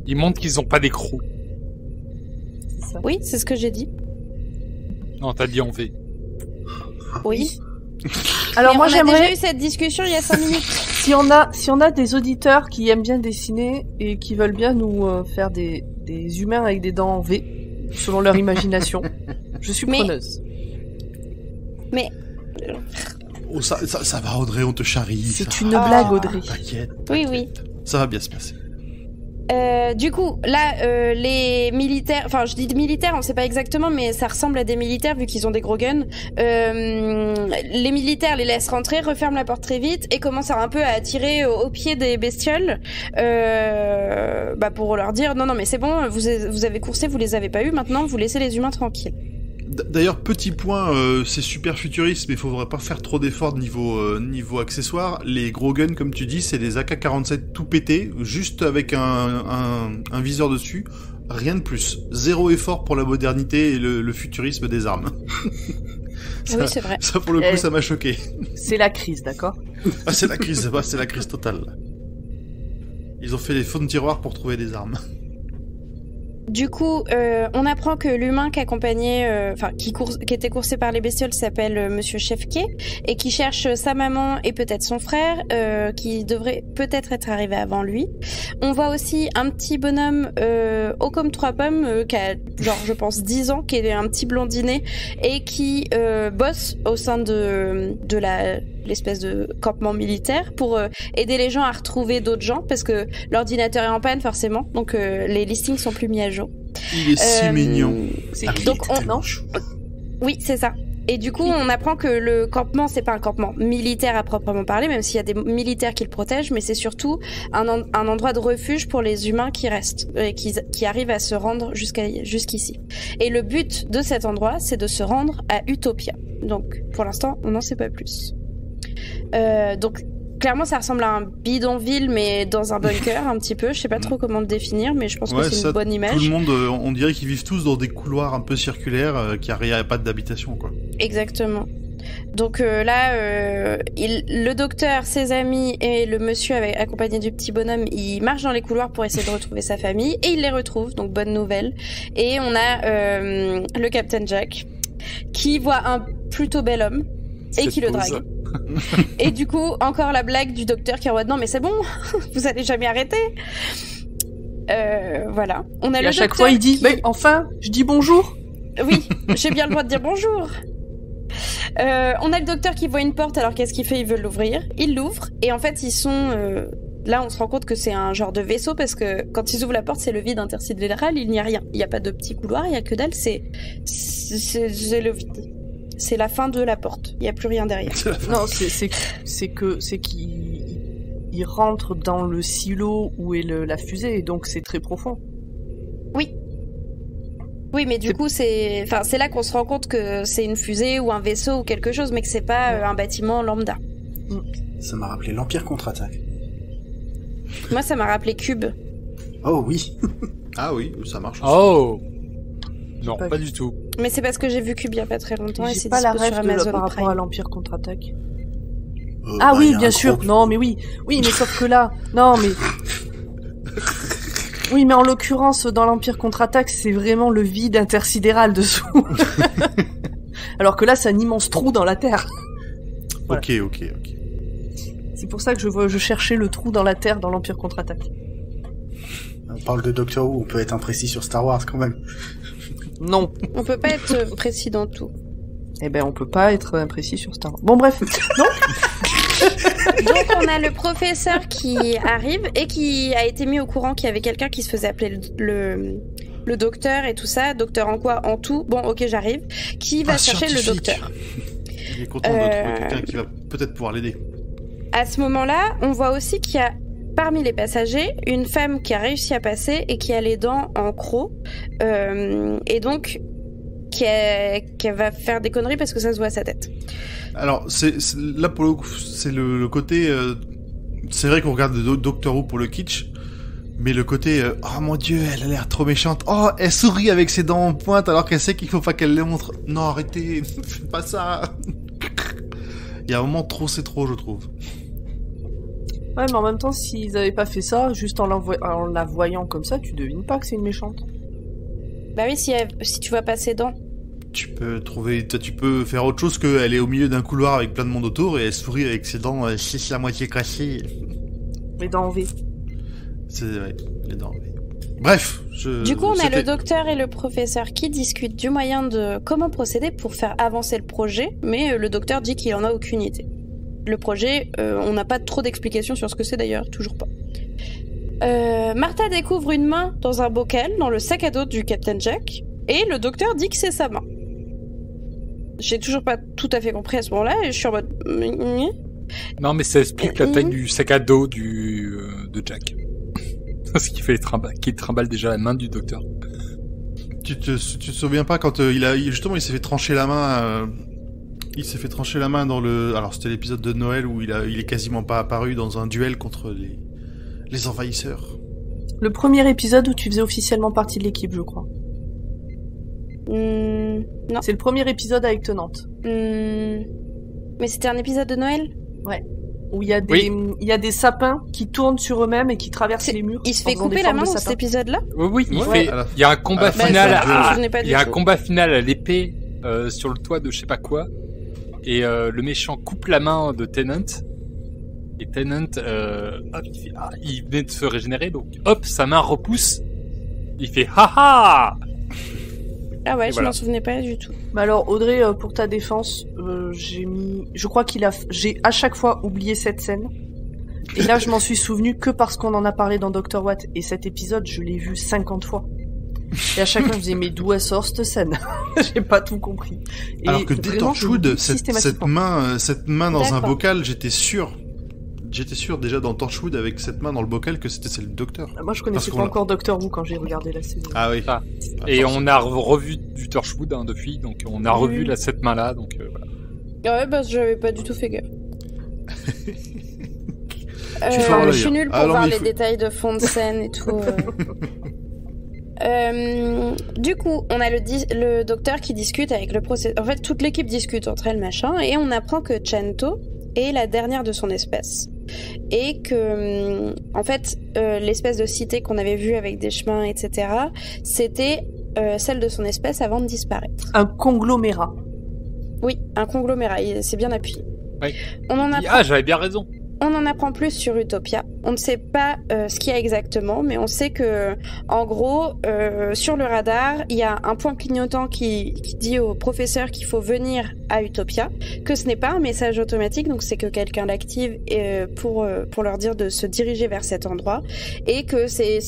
Ils montrent qu'ils ont pas des crocs. Oui, c'est ce que j'ai dit. Non, t'as dit en V. Oui. Alors Mais moi on a j'aimerais, déjà eu cette discussion il y a 5 minutes. si on a des auditeurs qui aiment bien dessiner et qui veulent bien nous faire des humains avec des dents en V, selon leur imagination, je suis Mais- preneuse. Mais Oh, ça va Audrey, on te charrie. C'est ça une va. blague, Audrey. T'inquiète. Oui, t'inquiète. Ça va bien se passer. Du coup, là, les militaires, enfin, je dis militaires, on sait pas exactement, mais ça ressemble à des militaires vu qu'ils ont des gros guns. Les militaires les laissent rentrer, referment la porte très vite et commencent un peu à tirer au pied des bestioles, pour leur dire non, mais c'est bon, vous avez coursé, vous les avez pas eu, maintenant vous laissez les humains tranquilles. D'ailleurs, petit point, c'est super futuriste, mais il faudrait pas faire trop d'efforts niveau accessoires. Les gros guns, comme tu dis, c'est des AK-47 tout pétés, juste avec un viseur dessus, rien de plus. Zéro effort pour la modernité et le futurisme des armes. Ça, Oui, c'est vrai. ça, pour le coup, ça m'a choqué. C'est la crise, d'accord? Ah, c'est la crise, c'est la crise totale. Ils ont fait les fonds de tiroir pour trouver des armes. Du coup, on apprend que l'humain qui accompagnait, qui était coursé par les bestioles s'appelle Monsieur Chefke et qui cherche sa maman et peut-être son frère, qui devrait peut-être être arrivé avant lui. On voit aussi un petit bonhomme haut comme 3 pommes, qui a genre je pense 10 ans, qui est un petit blondinet et qui bosse au sein de l'espèce de campement militaire pour aider les gens à retrouver d'autres gens parce que l'ordinateur est en panne forcément, donc les listings sont plus mis à jour. Il est si mignon. Oui, c'est ça. Et du coup, on apprend que le campement, c'est pas un campement militaire à proprement parler, même s'il y a des militaires qui le protègent, mais c'est surtout un endroit de refuge pour les humains qui restent, qui arrivent à se rendre jusqu'ici. Et le but de cet endroit, c'est de se rendre à Utopia. Donc, pour l'instant, on n'en sait pas plus. Donc, clairement, ça ressemble à un bidonville, mais dans un bunker, un petit peu. Je sais pas trop comment le définir, mais je pense que c'est une bonne image. Tout le monde, on dirait qu'ils vivent tous dans des couloirs un peu circulaires, qui a pas d'habitation, quoi. Exactement. Donc là, le docteur, ses amis et le monsieur accompagné du petit bonhomme, ils marchent dans les couloirs pour essayer de retrouver sa famille, et ils les retrouvent, donc bonne nouvelle. Et on a le Captain Jack, qui voit un plutôt bel homme, et qui le drague. Et du coup, encore la blague du docteur qui est en mode non mais c'est bon, vous allez jamais arrêter. Voilà. On a et à chaque fois il dit mais enfin, je dis bonjour. Oui, j'ai bien le droit de dire bonjour. On a le docteur qui voit une porte, alors qu'est-ce qu'il fait? Il veut l'ouvrir. Il l'ouvre et en fait ils sont là on se rend compte que c'est un genre de vaisseau parce que quand ils ouvrent la porte c'est le vide intersidéral, il n'y a rien. Il n'y a pas de petit couloir, il n'y a que dalle, c'est le vide. C'est la fin de la porte. Il n'y a plus rien derrière. Non, c'est qu'il rentre dans le silo où est la fusée, et donc c'est très profond. Oui. Oui, mais du coup, c'est là qu'on se rend compte que c'est une fusée ou un vaisseau ou quelque chose, mais que c'est pas un bâtiment lambda. Ça m'a rappelé l'Empire contre-attaque. Moi, ça m'a rappelé Cube. Oh oui. Ah oui, ça marche aussi. Oh non, pas du tout. Mais c'est parce que j'ai vu Cube il y a pas très longtemps et c'est pas la dispo sur rêve Amazon par Prime. rapport à l'Empire contre-attaque. Ah oui, bien sûr. Groupe. Non, mais oui, mais sauf que là, non, mais oui, mais en l'occurrence, dans l'Empire contre-attaque, c'est vraiment le vide intersidéral dessous. Alors que là, c'est un immense trou dans la Terre. Voilà. Ok. C'est pour ça que je cherchais le trou dans la Terre dans l'Empire contre-attaque. On parle de Doctor Who, on peut être imprécis sur Star Wars quand même. Non. On peut pas être précis dans tout. Eh ben, on peut pas être imprécis sur Star Wars. Bon, bref. Donc, on a le professeur qui arrive et qui a été mis au courant qu'il y avait quelqu'un qui se faisait appeler le docteur et tout ça. Docteur en quoi? En tout. Bon, ok, j'arrive. Qui va chercher le docteur? Il est content de trouver quelqu'un qui va peut-être pouvoir l'aider. À ce moment-là, on voit aussi qu'il y a parmi les passagers, une femme qui a réussi à passer et qui a les dents en croc, et donc qui va faire des conneries parce que ça se voit à sa tête. Alors, là pour le coup, c'est le côté... c'est vrai qu'on regarde Doctor Who pour le kitsch, mais le côté oh mon dieu, elle a l'air trop méchante. Oh, elle sourit avec ses dents en pointe alors qu'elle sait qu'il faut pas qu'elle les montre. Non, arrêtez, faites pas ça. Il y a un moment trop, c'est trop, je trouve. Ouais, mais en même temps, s'ils avaient pas fait ça, juste en la voyant comme ça, tu devines pas que c'est une méchante. Bah oui, si tu vois pas ses dents. Tu peux faire autre chose qu'elle est au milieu d'un couloir avec plein de monde autour et elle sourit avec ses dents la moitié cassées. Les dents en V. C'est vrai, les dents en V. Bref, Du coup, on a le docteur et le professeur qui discutent du moyen de comment procéder pour faire avancer le projet, mais le docteur dit qu'il en a aucune idée. Le projet, on n'a pas trop d'explications sur ce que c'est d'ailleurs, toujours pas. Martha découvre une main dans un bocal, dans le sac à dos du Captain Jack, et le docteur dit que c'est sa main. J'ai toujours pas tout à fait compris à ce moment-là, et je suis en mode... Non, mais ça explique la taille du sac à dos de Jack. Ce qui fait qu'il trimballe déjà la main du docteur. Tu te souviens pas quand il s'est fait trancher la main... Il s'est fait trancher la main dans le... Alors, c'était l'épisode de Noël où il est quasiment pas apparu dans un duel contre les envahisseurs. Le premier épisode où tu faisais officiellement partie de l'équipe, je crois. Non. C'est le premier épisode avec Tenante. Mais c'était un épisode de Noël? Ouais. où il y a des sapins qui tournent sur eux-mêmes et qui traversent les murs. Il se fait en faisant des couper la formes main de dans cet sapins. épisode-là? Oui, Ouais, il y a un combat Bah, final. ça, je me souvenais pas Il y a un du tout. combat final à l'épée sur le toit de je sais pas quoi, et le méchant coupe la main de Tennant. Et Tennant, il venait de se régénérer, donc hop, sa main repousse. Il fait haha. Ah ouais, Et je voilà. m'en souvenais pas du tout. Bah alors Audrey, pour ta défense, je crois j'ai à chaque fois oublié cette scène. Et là, je m'en suis souvenu que parce qu'on en a parlé dans Dr. Watt. Et cet épisode, je l'ai vu 50 fois. Et à chaque fois, je me disais, mais d'où elle sort cette scène? J'ai pas tout compris. Et Alors que vraiment, je Torchwood, l'oublie cette systématiquement. main dans un D'accord. bocal, j'étais sûr déjà dans Torchwood avec cette main dans le bocal que c'était celle du docteur. Moi, je Parce connaissais qu'on pas l'a- encore Doctor Who quand j'ai regardé la saison. Ah oui. Ah. Ah, Et forcément. on a revu du Torchwood depuis, donc on a revu cette main-là, donc voilà. Ouais, bah j'avais pas du tout fait gaffe. Tu fais voir je le suis lien. nulle pour Alors, voir il les faut- détails de fond de scène et tout. Du coup, on a le docteur qui discute avec le processeur. En fait, toute l'équipe discute entre elles, machin, et on apprend que Cento est la dernière de son espèce. Et que, en fait, l'espèce de cité qu'on avait vue avec des chemins, etc., c'était celle de son espèce avant de disparaître. Un conglomérat. Oui, un conglomérat, c'est bien appuyé. Oui. On en Il dit, apprend ah, j'avais bien raison. On en apprend plus sur Utopia. On ne sait pas ce qu'il y a exactement, mais on sait que, en gros, sur le radar, il y a un point clignotant qui dit au professeur qu'il faut venir à Utopia, que ce n'est pas un message automatique, donc c'est que quelqu'un l'active pour leur dire de se diriger vers cet endroit, et que c'est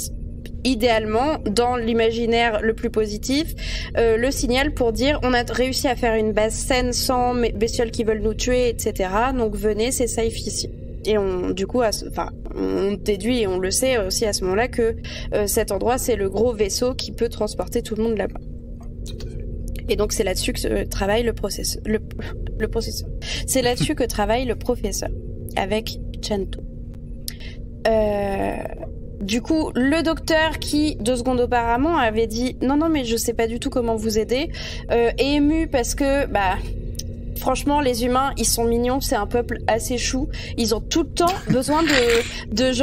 idéalement, dans l'imaginaire le plus positif, le signal pour dire on a réussi à faire une base saine sans bestioles qui veulent nous tuer, etc. Donc venez, c'est safe ici. Et on déduit et on le sait aussi à ce moment-là que cet endroit c'est le gros vaisseau qui peut transporter tout le monde là-bas. Et donc c'est là-dessus que travaille le processeur. Le processeur. C'est là-dessus que travaille le professeur avec Cento. Du coup, le docteur qui, 2 secondes auparavant, avait dit « Non, mais je sais pas du tout comment vous aider », est ému parce que, franchement, les humains, ils sont mignons, c'est un peuple assez chou. Ils ont tout le temps besoin de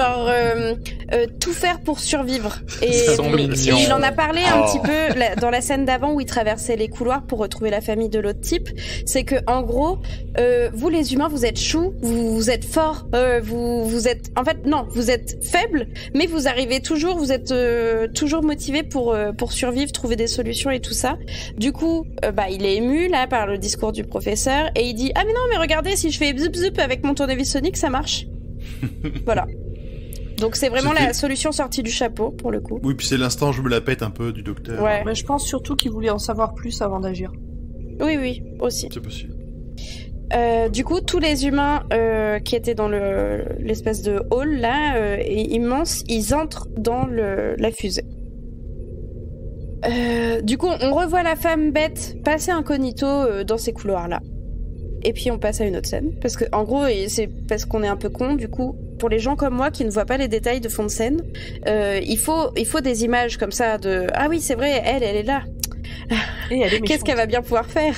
tout faire pour survivre. Et, Ils sont mignons. et il en a parlé un Oh. petit peu dans la scène d'avant où il traversait les couloirs pour retrouver la famille de l'autre type. C'est que, en gros, vous les humains, vous êtes choux, vous êtes forts, vous êtes, en fait, non, vous êtes faibles, mais vous arrivez toujours, vous êtes toujours motivés pour survivre, trouver des solutions et tout ça. Du coup, il est ému là par le discours du professeur et il dit ah mais non mais regardez si je fais zup zup avec mon tournevis sonique ça marche. Voilà. Donc c'est vraiment la solution sortie du chapeau pour le coup. Oui, puis c'est l'instant je me la pète un peu du docteur. Ouais. Mais je pense surtout qu'il voulait en savoir plus avant d'agir. Oui aussi. C'est possible. Du coup, tous les humains qui étaient dans l'espèce de hall là, immense, ils entrent dans la fusée. Du coup, on revoit la femme bête passer incognito dans ces couloirs-là. Et puis on passe à une autre scène. Parce que, en gros, et c'est parce qu'on est un peu con, du coup, pour les gens comme moi qui ne voient pas les détails de fond de scène, il faut des images comme ça de « Ah oui, c'est vrai, elle est là. Et elle est Qu'est-ce qu'elle va bien pouvoir faire ?»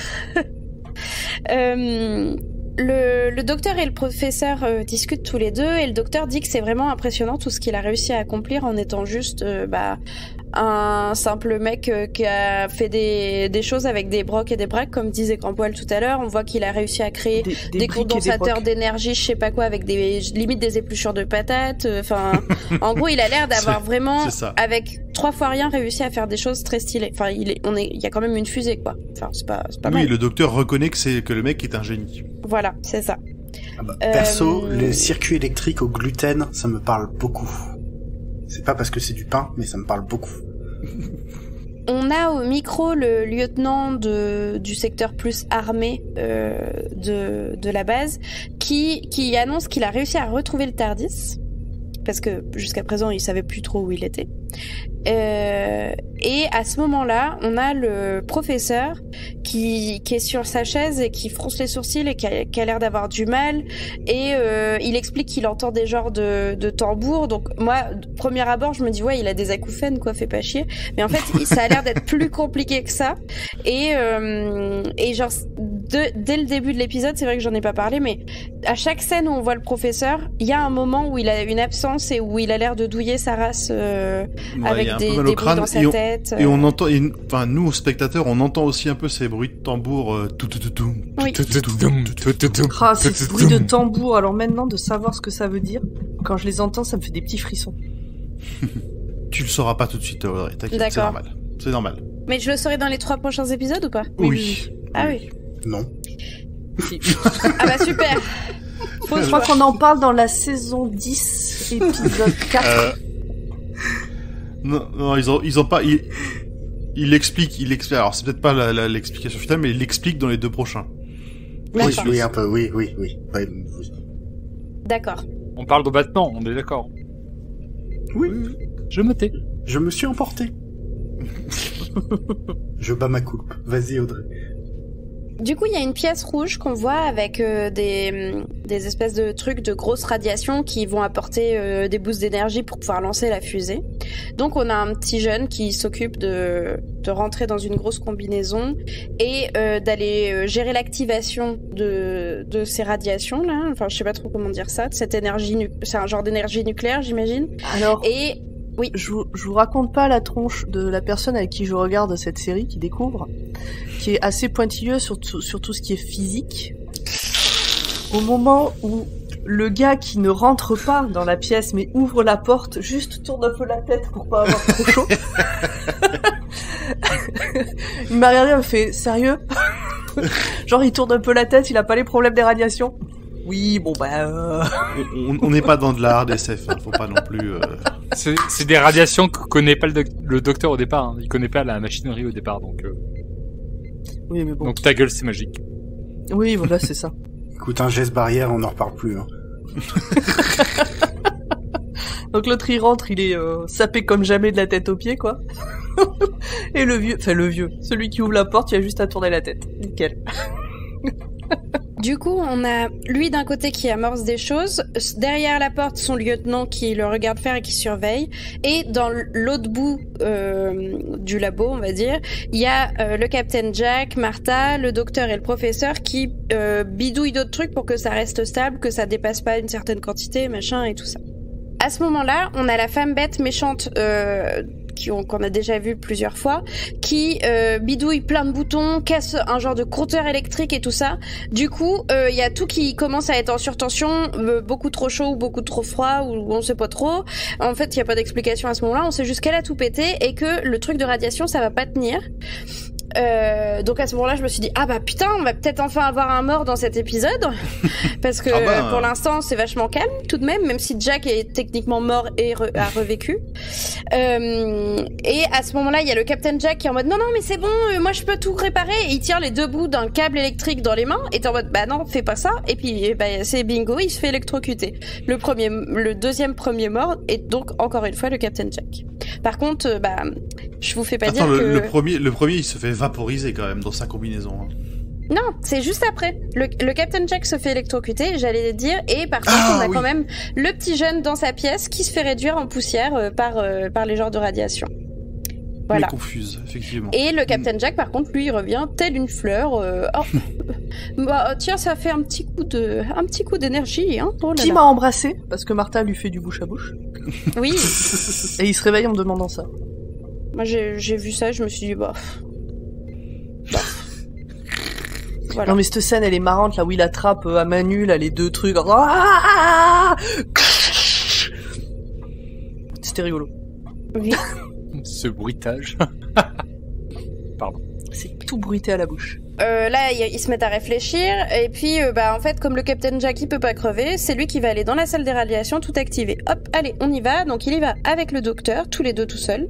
Le docteur et le professeur discutent tous les deux et le docteur dit que c'est vraiment impressionnant tout ce qu'il a réussi à accomplir en étant juste un simple mec qui a fait des choses avec des brocs et des braques comme disait Grandpoil tout à l'heure. On voit qu'il a réussi à créer des briques et des condensateurs brocs. d'énergie, je sais pas quoi, avec limite des épluchures de patates. Enfin, en gros, il a l'air d'avoir vraiment, c'est ça. avec 3 fois rien, réussi à faire des choses très stylées. Enfin, il y a quand même une fusée, quoi. Enfin, c'est pas Oui, mal. le docteur reconnaît que le mec est un génie. Voilà, c'est ça. Perso, les circuits électriques au gluten, ça me parle beaucoup. C'est pas parce que c'est du pain, mais ça me parle beaucoup. On a au micro le lieutenant du secteur plus armé de la base qui annonce qu'il a réussi à retrouver le TARDIS parce que jusqu'à présent il savait plus trop où il était. Et à ce moment-là, on a le professeur qui est sur sa chaise et qui fronce les sourcils et qui a l'air d'avoir du mal. Et il explique qu'il entend des genres de tambours. Donc moi, premier abord, je me dis ouais, il a des acouphènes, quoi, fait pas chier. Mais en fait, ça a l'air d'être plus compliqué que ça. Et genre dès le début de l'épisode, c'est vrai que j'en ai pas parlé, mais à chaque scène où on voit le professeur, il y a un moment où il a une absence et où il a l'air de douiller sa race avec des bruits dans sa tête. Et on entend, enfin nous spectateurs, on entend aussi un peu ces bruits de tambour. Oui. Ah, ces bruits de tambour. Alors maintenant, de savoir ce que ça veut dire, quand je les entends, ça me fait des petits frissons. Tu le sauras pas tout de suite, Audrey. T'inquiète, c'est D'accord. normal. C'est normal. Mais je le saurai dans les 3 prochains épisodes ou pas? Oui. Ah oui. Non. Si. Ah bah super. Je crois qu'on en parle dans la saison 10, épisode 4. Non, ils ont pas. Il l'explique. Alors c'est peut-être pas l'explication finale, mais il l'explique dans les 2 prochains. D'accord. Oui, un peu, oui. Ouais, oui. D'accord. On parle de Batman, on est d'accord. Oui. Je me tais. Je me suis emporté. Je bats ma coupe. Vas-y, Audrey. Du coup, il y a une pièce rouge qu'on voit avec des espèces de trucs de grosses radiations qui vont apporter des boosts d'énergie pour pouvoir lancer la fusée. Donc, on a un petit jeune qui s'occupe de rentrer dans une grosse combinaison et d'aller gérer l'activation de ces radiations là. Enfin, je sais pas trop comment dire ça. De cette énergie, c'est un genre d'énergie nucléaire, j'imagine. Alors, Et oui. je vous raconte pas la tronche de la personne avec qui je regarde cette série, qui découvre, qui est assez pointilleuse sur tout ce qui est physique. Au moment où le gars qui ne rentre pas dans la pièce mais ouvre la porte, juste tourne un peu la tête pour pas avoir trop chaud. Il m'a regardé, il m'a fait « Sérieux ?» Genre il tourne un peu la tête, il a pas les problèmes des radiations. Oui, bon bah... On n'est pas dans de la hard SF, hein, faut pas non plus... C'est des radiations que connaît pas le docteur au départ. Hein. Il connaît pas la machinerie au départ, donc. Oui, mais bon. Donc ta gueule, c'est magique. Oui, voilà, c'est ça. Écoute, un geste barrière, on n'en reparle plus. Hein. Donc l'autre il rentre, il est sapé comme jamais de la tête aux pieds, quoi. Et le vieux, celui qui ouvre la porte, il a juste à tourner la tête. Nickel. Du coup, on a lui d'un côté qui amorce des choses, derrière la porte son lieutenant qui le regarde faire et qui surveille, et dans l'autre bout du labo, on va dire, il y a le Captain Jack, Martha, le docteur et le professeur qui bidouillent d'autres trucs pour que ça reste stable, que ça dépasse pas une certaine quantité, machin et tout ça. À ce moment-là, on a la femme bête méchante qu'on a déjà vu plusieurs fois, qui bidouille plein de boutons, casse un genre de compteur électrique et tout ça. Du coup, il y a tout qui commence à être en surtension, beaucoup trop chaud ou beaucoup trop froid, ou on sait pas trop. En fait, il y a pas d'explication à ce moment-là, on sait juste qu'elle a tout pété et que le truc de radiation, ça va pas tenir. Donc à ce moment-là, je me suis dit ah bah putain, on va peut-être enfin avoir un mort dans cet épisode parce que pour l'instant c'est vachement calme tout de même si Jack est techniquement mort et a revécu. Et à ce moment-là, il y a le Captain Jack qui est en mode non mais c'est bon, moi je peux tout réparer. Et il tire les 2 bouts d'un câble électrique dans les mains et t'es en mode bah non, fais pas ça. Et puis bah c'est bingo, il se fait électrocuter. Le deuxième premier mort est donc encore une fois le Captain Jack. Par contre, bah je vous fais pas dire que le premier il se fait vaporiser quand même dans sa combinaison. Hein. Non, c'est juste après. Le Captain Jack se fait électrocuter, j'allais dire, et par contre, on a quand même le petit jeune dans sa pièce qui se fait réduire en poussière par les genres de radiation. Voilà. Mais confuse, effectivement. Et le Captain Jack, par contre, lui, il revient tel une fleur. Bah tiens, ça fait un petit coup d'énergie, hein. Oh là Qui là. m'a embrassé parce que Martha lui fait du bouche à bouche. Oui. Et il se réveille en me demandant ça. Moi, j'ai vu ça, je me suis dit bah. Voilà. Non mais cette scène elle est marrante là où il attrape à main nue là les 2 trucs. Ah C'était rigolo. Oui. Ce bruitage. Pardon. C'est tout bruité à la bouche. Là, ils se mettent à réfléchir et puis, en fait, comme le Captain Jack il peut pas crever, c'est lui qui va aller dans la salle des radiations, tout activer. Hop, allez, on y va. Donc il y va avec le docteur, tous les 2 tout seuls.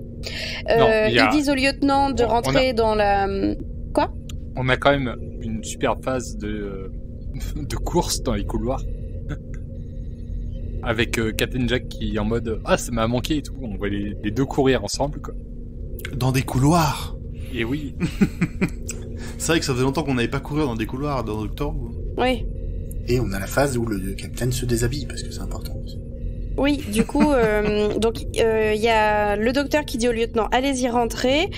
Ils disent au lieutenant de rentrer dans la... Quoi ? On a quand même une super phase de course dans les couloirs. Avec Captain Jack qui est en mode « Ah, ça m'a manqué » et tout. On voit les 2 courir ensemble, quoi. Dans des couloirs. Et oui. C'est vrai que ça faisait longtemps qu'on n'avait pas couru dans des couloirs dans Doctor Who. Oui. Et on a la phase où le capitaine se déshabille, parce que c'est important aussi. Oui, du coup, donc il y a le docteur qui dit au lieutenant allez-y rentrez.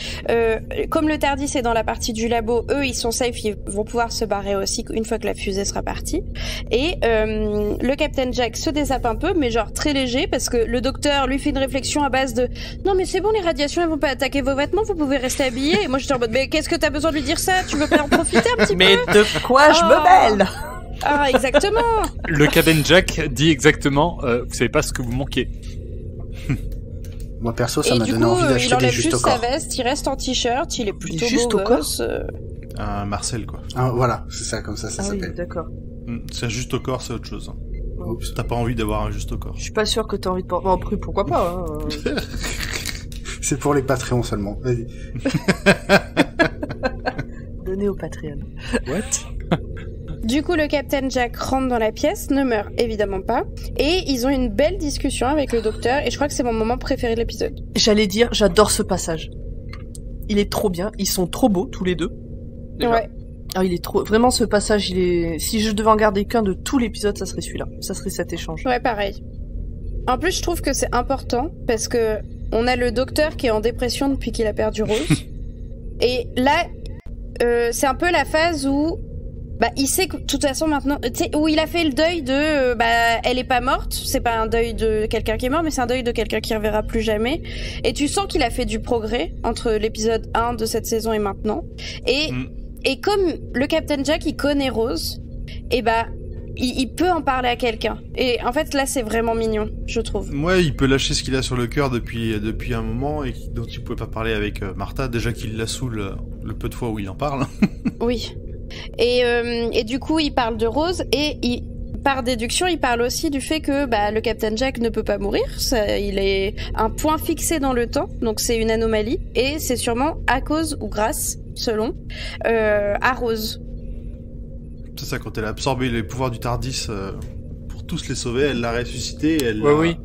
Comme le TARDIS est dans la partie du labo, eux ils sont safe, ils vont pouvoir se barrer aussi une fois que la fusée sera partie. Et le Captain Jack se désappe un peu, mais genre très léger, parce que le docteur lui fait une réflexion à base de non mais c'est bon, les radiations elles vont pas attaquer vos vêtements, vous pouvez rester habillés. Et moi j'étais en mode mais qu'est-ce que t'as besoin de lui dire ça? Tu veux pas en profiter un petit Mais peu? de quoi je me mêle? Ah exactement. Le Captain Jack dit exactement vous savez pas ce que vous manquez. Moi perso, ça Et m'a du donné coup, envie il d'acheter des enlève justes au juste sa corps. veste, il reste en t-shirt, il est plutôt Juste beau au corps gosse. Un Marcel, quoi. Ah, voilà, c'est ça, comme ça Ah oui, s'appelle. d'accord. C'est un juste au corps, c'est autre chose. hein. Oups. T'as pas envie d'avoir un juste au corps. Je suis pas sûr que t'as envie de porter... Bon, après, pourquoi pas, hein. C'est pour les Patreons seulement. Vas-y. Donner au Patreon. What? Du coup, le Captain Jack rentre dans la pièce, ne meurt évidemment pas, et ils ont une belle discussion avec le docteur, et je crois que c'est mon moment préféré de l'épisode. J'allais dire, j'adore ce passage. Il est trop bien, ils sont trop beaux, tous les deux. Déjà. Ouais. Ah, il est trop... Vraiment, ce passage, il est... Si je devais en garder qu'un de tout l'épisode, ça serait celui-là. Ça serait cet échange. Ouais, pareil. En plus, je trouve que c'est important, parce que on a le docteur qui est en dépression depuis qu'il a perdu Rose, et là, c'est un peu la phase où bah il sait que de toute façon maintenant, tu sais, où il a fait le deuil de bah elle est pas morte, c'est pas un deuil de quelqu'un qui est mort, mais c'est un deuil de quelqu'un qui reverra plus jamais, et tu sens qu'il a fait du progrès entre l'épisode 1 de cette saison et maintenant, et comme le Captain Jack il connaît Rose, et bah il peut en parler à quelqu'un, et en fait là c'est vraiment mignon, je trouve. Ouais, il peut lâcher ce qu'il a sur le cœur depuis un moment et dont il pouvait pas parler avec Martha, déjà qu'il la saoule le peu de fois où il en parle. Oui. Et du coup, il parle de Rose, et par déduction, il parle aussi du fait que bah, le Captain Jack ne peut pas mourir. Ça, il est un point fixé dans le temps, donc c'est une anomalie, et c'est sûrement à cause ou grâce, selon, à Rose. C'est ça, quand elle a absorbé les pouvoirs du TARDIS pour tous les sauver, elle l'a ressuscité, et elle Oui.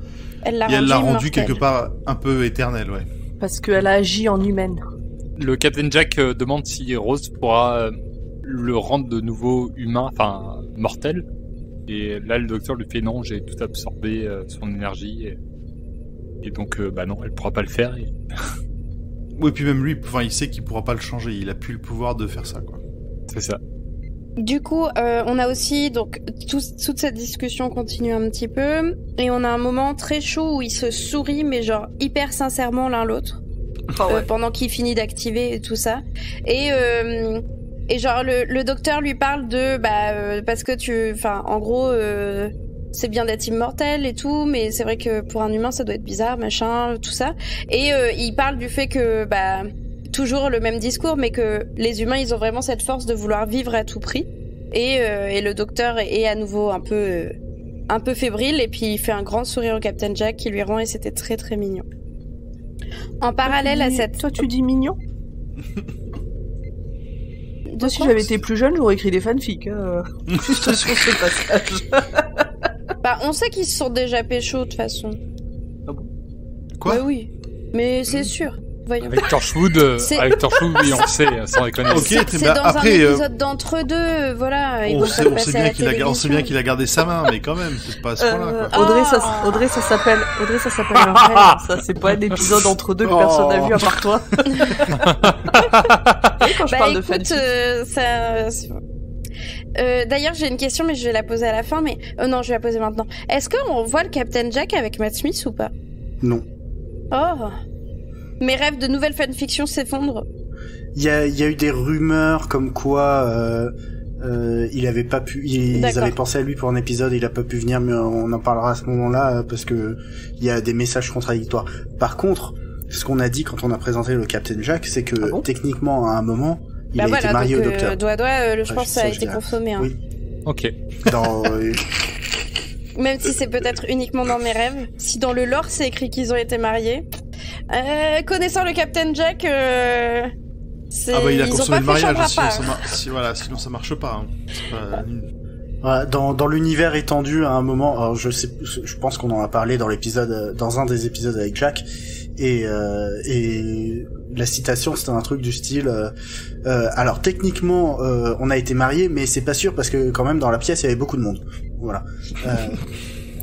Elle l'a et elle l'a rendu immortel. quelque part un peu éternel, ouais. Parce qu'elle a agi en humaine. Le Captain Jack demande si Rose pourra le rendre de nouveau humain, enfin mortel. Et là, le docteur lui fait non, j'ai tout absorbé son énergie. Et donc, bah non, elle pourra pas le faire. Et... Oui, puis même lui, enfin, il sait qu'il pourra pas le changer, il a plus le pouvoir de faire ça, quoi. C'est ça. Du coup, on a aussi, donc, toute cette discussion continue un petit peu, et on a un moment très chaud où ils se sourient, mais genre hyper sincèrement l'un l'autre, pendant qu'il finit d'activer et tout ça. Et genre le docteur lui parle de parce que en gros c'est bien d'être immortel et tout, mais c'est vrai que pour un humain ça doit être bizarre, machin, tout ça. Et il parle du fait que toujours le même discours, mais que les humains ils ont vraiment cette force de vouloir vivre à tout prix. Et le docteur est à nouveau un peu fébrile, et puis il fait un grand sourire au Captain Jack qui lui rend, et c'était très très mignon. En parallèle à cette... Toi, tu dis mignon? De Moi, si quoi j'avais été plus jeune, j'aurais écrit des fanfics, juste sur ce passage. Bah, on sait qu'ils se sont déjà pécho, de toute façon. Quoi? Bah oui. Mais c'est sûr. Voyons. Avec Torchwood, C'est- oui, on le sait, sans déconner. Ok, C'est très c'est bien. dans Après, un épisode d'entre-deux, voilà. Ils on vont sait, pas on passer sait à bien la qu'il a, on sait bien télévision. qu'il a gardé sa main, mais quand même, c'est pas à ce point-là, quoi. Audrey, ça s'appelle un rêve. Ça, c'est pas un épisode entre deux que personne n'a vu à part toi. Et quand je parle de Écoute, fanfic. d'ailleurs, j'ai une question, mais je vais la poser à la fin. Mais non, je vais la poser maintenant. Est-ce qu'on voit le Captain Jack avec Matt Smith ou pas? Non. Oh, mes rêves de nouvelles fanfictions s'effondrent. Il y a eu des rumeurs comme quoi il avait pas pu, ils D'accord. avaient pensé à lui pour un épisode, il a pas pu venir, mais on en parlera à ce moment-là parce que il y a des messages contradictoires. Par contre, ce qu'on a dit quand on a présenté le Captain Jack, c'est que Ah bon techniquement à un moment, il a été marié donc, au docteur. je pense que ça a été confirmé. Hein. Oui. Ok. Dans, Même si c'est peut-être uniquement dans mes rêves. Si dans le lore c'est écrit qu'ils ont été mariés. Connaissant le Captain Jack, c'est... Ah bah il a ils ont consommé pas le fait mariage, chambre à sinon part. sinon ça marche pas. Hein. C'est pas... voilà, dans l'univers étendu à un moment, alors je pense qu'on en a parlé dans un des épisodes avec Jack, et la citation c'était un truc du style alors techniquement on a été mariés, mais c'est pas sûr parce que quand même dans la pièce il y avait beaucoup de monde. Voilà.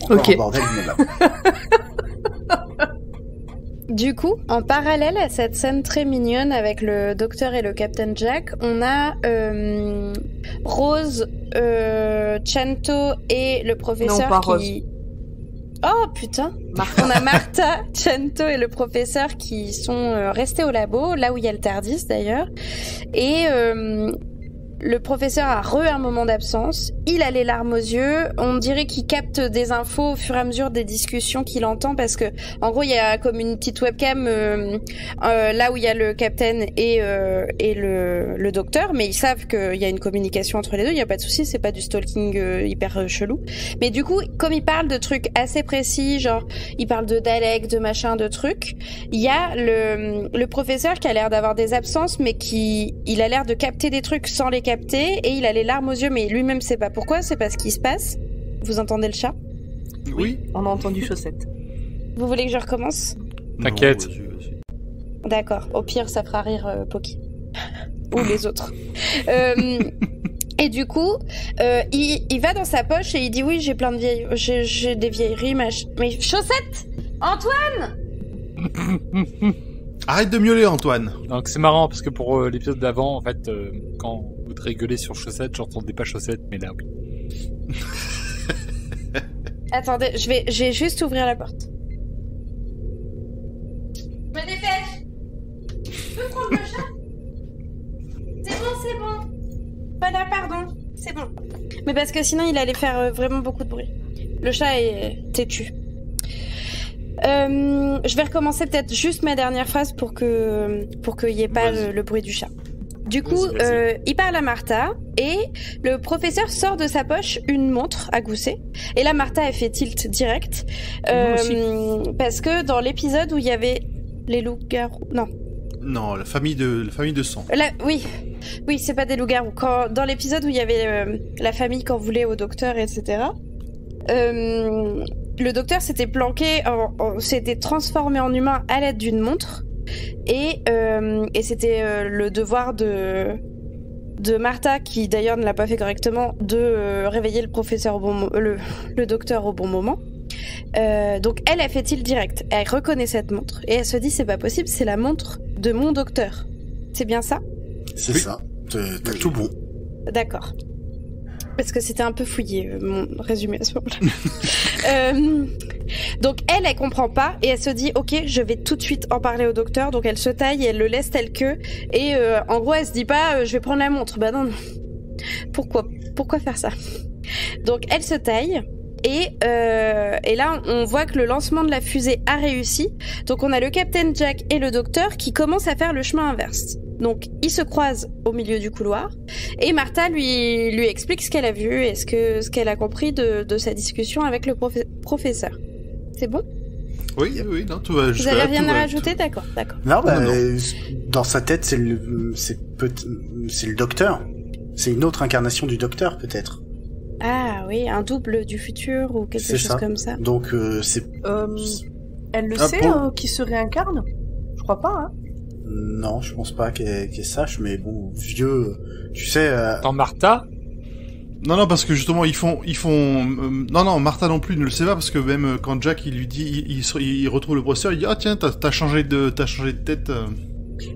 Encore Ok. un bordel immonde. Du coup, en parallèle à cette scène très mignonne avec le docteur et le Captain Jack, on a Rose, Chanto et le professeur Non, pas qui... Oh putain. On a Martha, Chanto et le professeur qui sont restés au labo, là où il y a le TARDIS d'ailleurs. Et le professeur a un moment d'absence. Il a les larmes aux yeux. On dirait qu'il capte des infos au fur et à mesure des discussions qu'il entend parce que, en gros, il y a comme une petite webcam là où il y a le capitaine et le docteur, mais ils savent qu'il y a une communication entre les deux. Il y a pas de souci, c'est pas du stalking hyper chelou. Mais du coup, comme il parle de trucs assez précis, genre il parle de Dalek, de machin, de trucs, il y a le professeur qui a l'air d'avoir des absences, mais il a l'air de capter des trucs sans les capter, et il a les larmes aux yeux, mais lui-même sait pas pourquoi, c'est pas ce qui se passe. Vous entendez le chat? Oui. On a entendu chaussette. Vous voulez que je recommence? T'inquiète. Non, vas-y. D'accord, au pire ça fera rire Poki. Ou les autres. Et du coup, il va dans sa poche et il dit oui, j'ai plein de j'ai des vieilleries, mais chaussettes, Antoine. Arrête de miauler, Antoine. Donc c'est marrant parce que pour l'épisode d'avant, en fait, quand vous rigolez sur chaussettes, j'entendais pas chaussettes, mais là oui. Attendez, je vais juste ouvrir la porte. Je me dépêche. Je peux prendre le chat? C'est bon. Voilà, pardon. C'est bon. Mais parce que sinon, il allait faire vraiment beaucoup de bruit. Le chat est têtu. Je vais recommencer peut-être juste ma dernière phrase pour qu'il n'y ait pas le bruit du chat. Du coup, Vas-y. il parle à Martha et le professeur sort de sa poche une montre à gousset. Et là, Martha, elle fait tilt direct. Parce que dans l'épisode où il y avait les loups-garous... Non, la famille de sang. Là, oui, c'est pas des loups-garous. Dans l'épisode où il y avait la famille qu'on voulait au docteur, etc., le docteur s'était planqué, s'était transformé en humain à l'aide d'une montre. Et c'était le devoir de Martha, qui d'ailleurs ne l'a pas fait correctement, de réveiller le professeur le docteur au bon moment. Donc elle a fait tilt direct. Elle reconnaît cette montre et elle se dit c'est pas possible, c'est la montre de mon docteur. C'est bien ça? C'est Oui. ça. T'as tout bon. D'accord. Parce que c'était un peu fouillé, mon résumé à ce moment-là. Donc elle comprend pas et elle se dit ok, je vais tout de suite en parler au docteur. Donc elle se taille et elle le laisse tel que. Et en gros elle se dit pas je vais prendre la montre. Bah non. Pourquoi faire ça? Donc elle se taille. Et là, on voit que le lancement de la fusée a réussi. Donc on a le Captain Jack et le docteur qui commencent à faire le chemin inverse. Donc ils se croisent au milieu du couloir et Martha lui explique ce qu'elle a vu et ce qu'elle a compris de sa discussion avec le professeur. C'est bon? Oui, non, tout va. Vous avez rien à rajouter? D'accord. Non, bah, Non. dans sa tête, c'est le docteur. C'est une autre incarnation du docteur, peut-être. Ah oui, un double du futur ou quelque C'est chose ça. comme ça. Donc, c'est... Elle le Ah, sait bon. qui se réincarne? Je crois pas, hein. Non, je pense pas qu'elle sache, mais bon, vieux, tu sais... Dans Martha, Non, parce que justement, ils font. Non, Martha non plus ne le sait pas parce que même quand Jack il lui dit, il retrouve le professeur, il dit ah tiens, t'as changé de tête.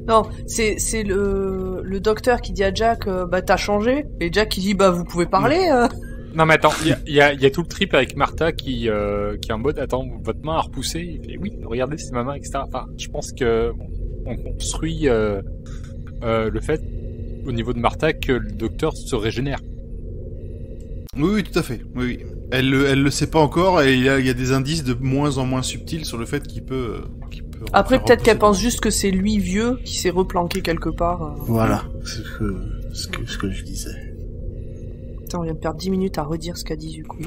Non, c'est le docteur qui dit à Jack bah t'as changé, et Jack qui dit bah vous pouvez parler. non mais attends, il y a tout le trip avec Martha qui est en mode attends, votre main a repoussé, il fait oui, regardez c'est ma main, etc. Enfin, je pense que on construit le fait au niveau de Martha que le docteur se régénère. Oui, tout à fait. Oui. Elle le sait pas encore et il y a des indices de moins en moins subtils sur le fait qu'il peut. Après faire peut-être qu'elle repousser pense juste que c'est lui vieux qui s'est replanqué quelque part. Voilà, c'est ce que je disais. Putain, on vient de perdre 10 minutes à redire ce qu'a dit du coup.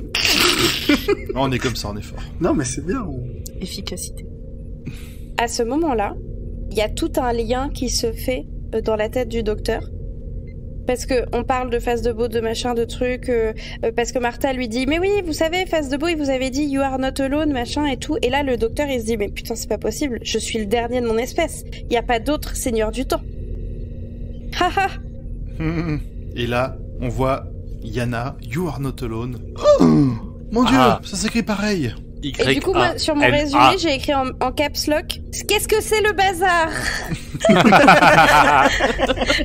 Non, on est comme ça, on est fort. Non, mais c'est bien. Efficacité. À ce moment-là, il y a tout un lien qui se fait dans la tête du docteur. Parce que on parle de face de beau, de machin, de trucs, parce que Martha lui dit mais oui, vous savez, face de beau, il vous avait dit you are not alone, machin et tout. Et là, le docteur, il se dit mais putain, c'est pas possible, je suis le dernier de mon espèce. Il y a pas d'autre seigneur du temps. Haha. Et là, on voit Yana, you are not alone. Mon Dieu, Ah. ça s'écrit pareil. Et du coup, moi, sur mon résumé, j'ai écrit en caps lock « Qu'est-ce que c'est le bazar ?»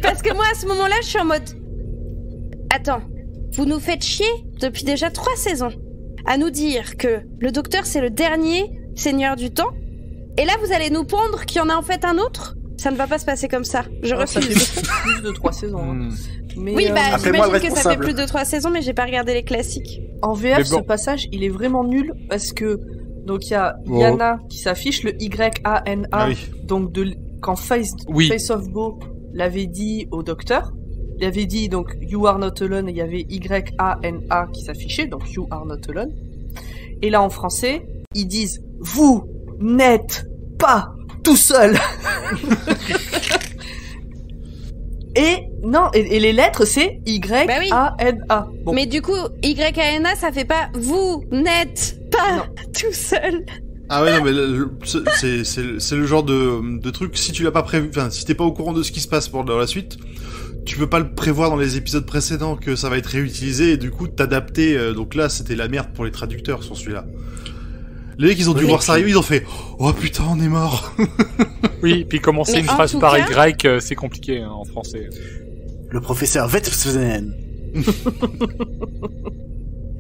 Parce que moi, à ce moment-là, je suis en mode « Attends, vous nous faites chier depuis déjà 3 saisons à nous dire que le docteur, c'est le dernier seigneur du temps, et là, vous allez nous pondre qu'il y en a en fait un autre ? Ça ne va pas se passer comme ça. Je Ça refuse. fait plus de 3 saisons. hein. Mais, Oui, bah, Appelez-moi j'imagine le que ça fait responsable. plus de 3 saisons, mais j'ai pas regardé les classiques. En VF, Mais bon. ce passage, il est vraiment nul parce que donc il y a Oh. Yana qui s'affiche, le YANA, Ah oui. donc quand Face of Bo l'avait dit au docteur, il avait dit donc You are not alone et il y avait YANA qui s'affichait, donc You are not alone. Et là en français, ils disent Vous n'êtes pas tout seul. Et non, et les lettres c'est YANA. Bon. Mais du coup, YANA, ça fait pas vous n'êtes pas tout seul. Ah ouais, non, mais c'est le genre de truc, si tu l'as pas prévu, enfin, si t'es pas au courant de ce qui se passe dans la suite, tu peux pas le prévoir dans les épisodes précédents que ça va être réutilisé et du coup t'adapter, donc là c'était la merde pour les traducteurs sur celui-là. Les mecs ils ont dû voir ça arriver, ils ont fait « Oh putain, on est mort !» Oui, puis commencer Mais une en phrase tout par cas- Y, c'est compliqué en français. Le professeur Vetfsen.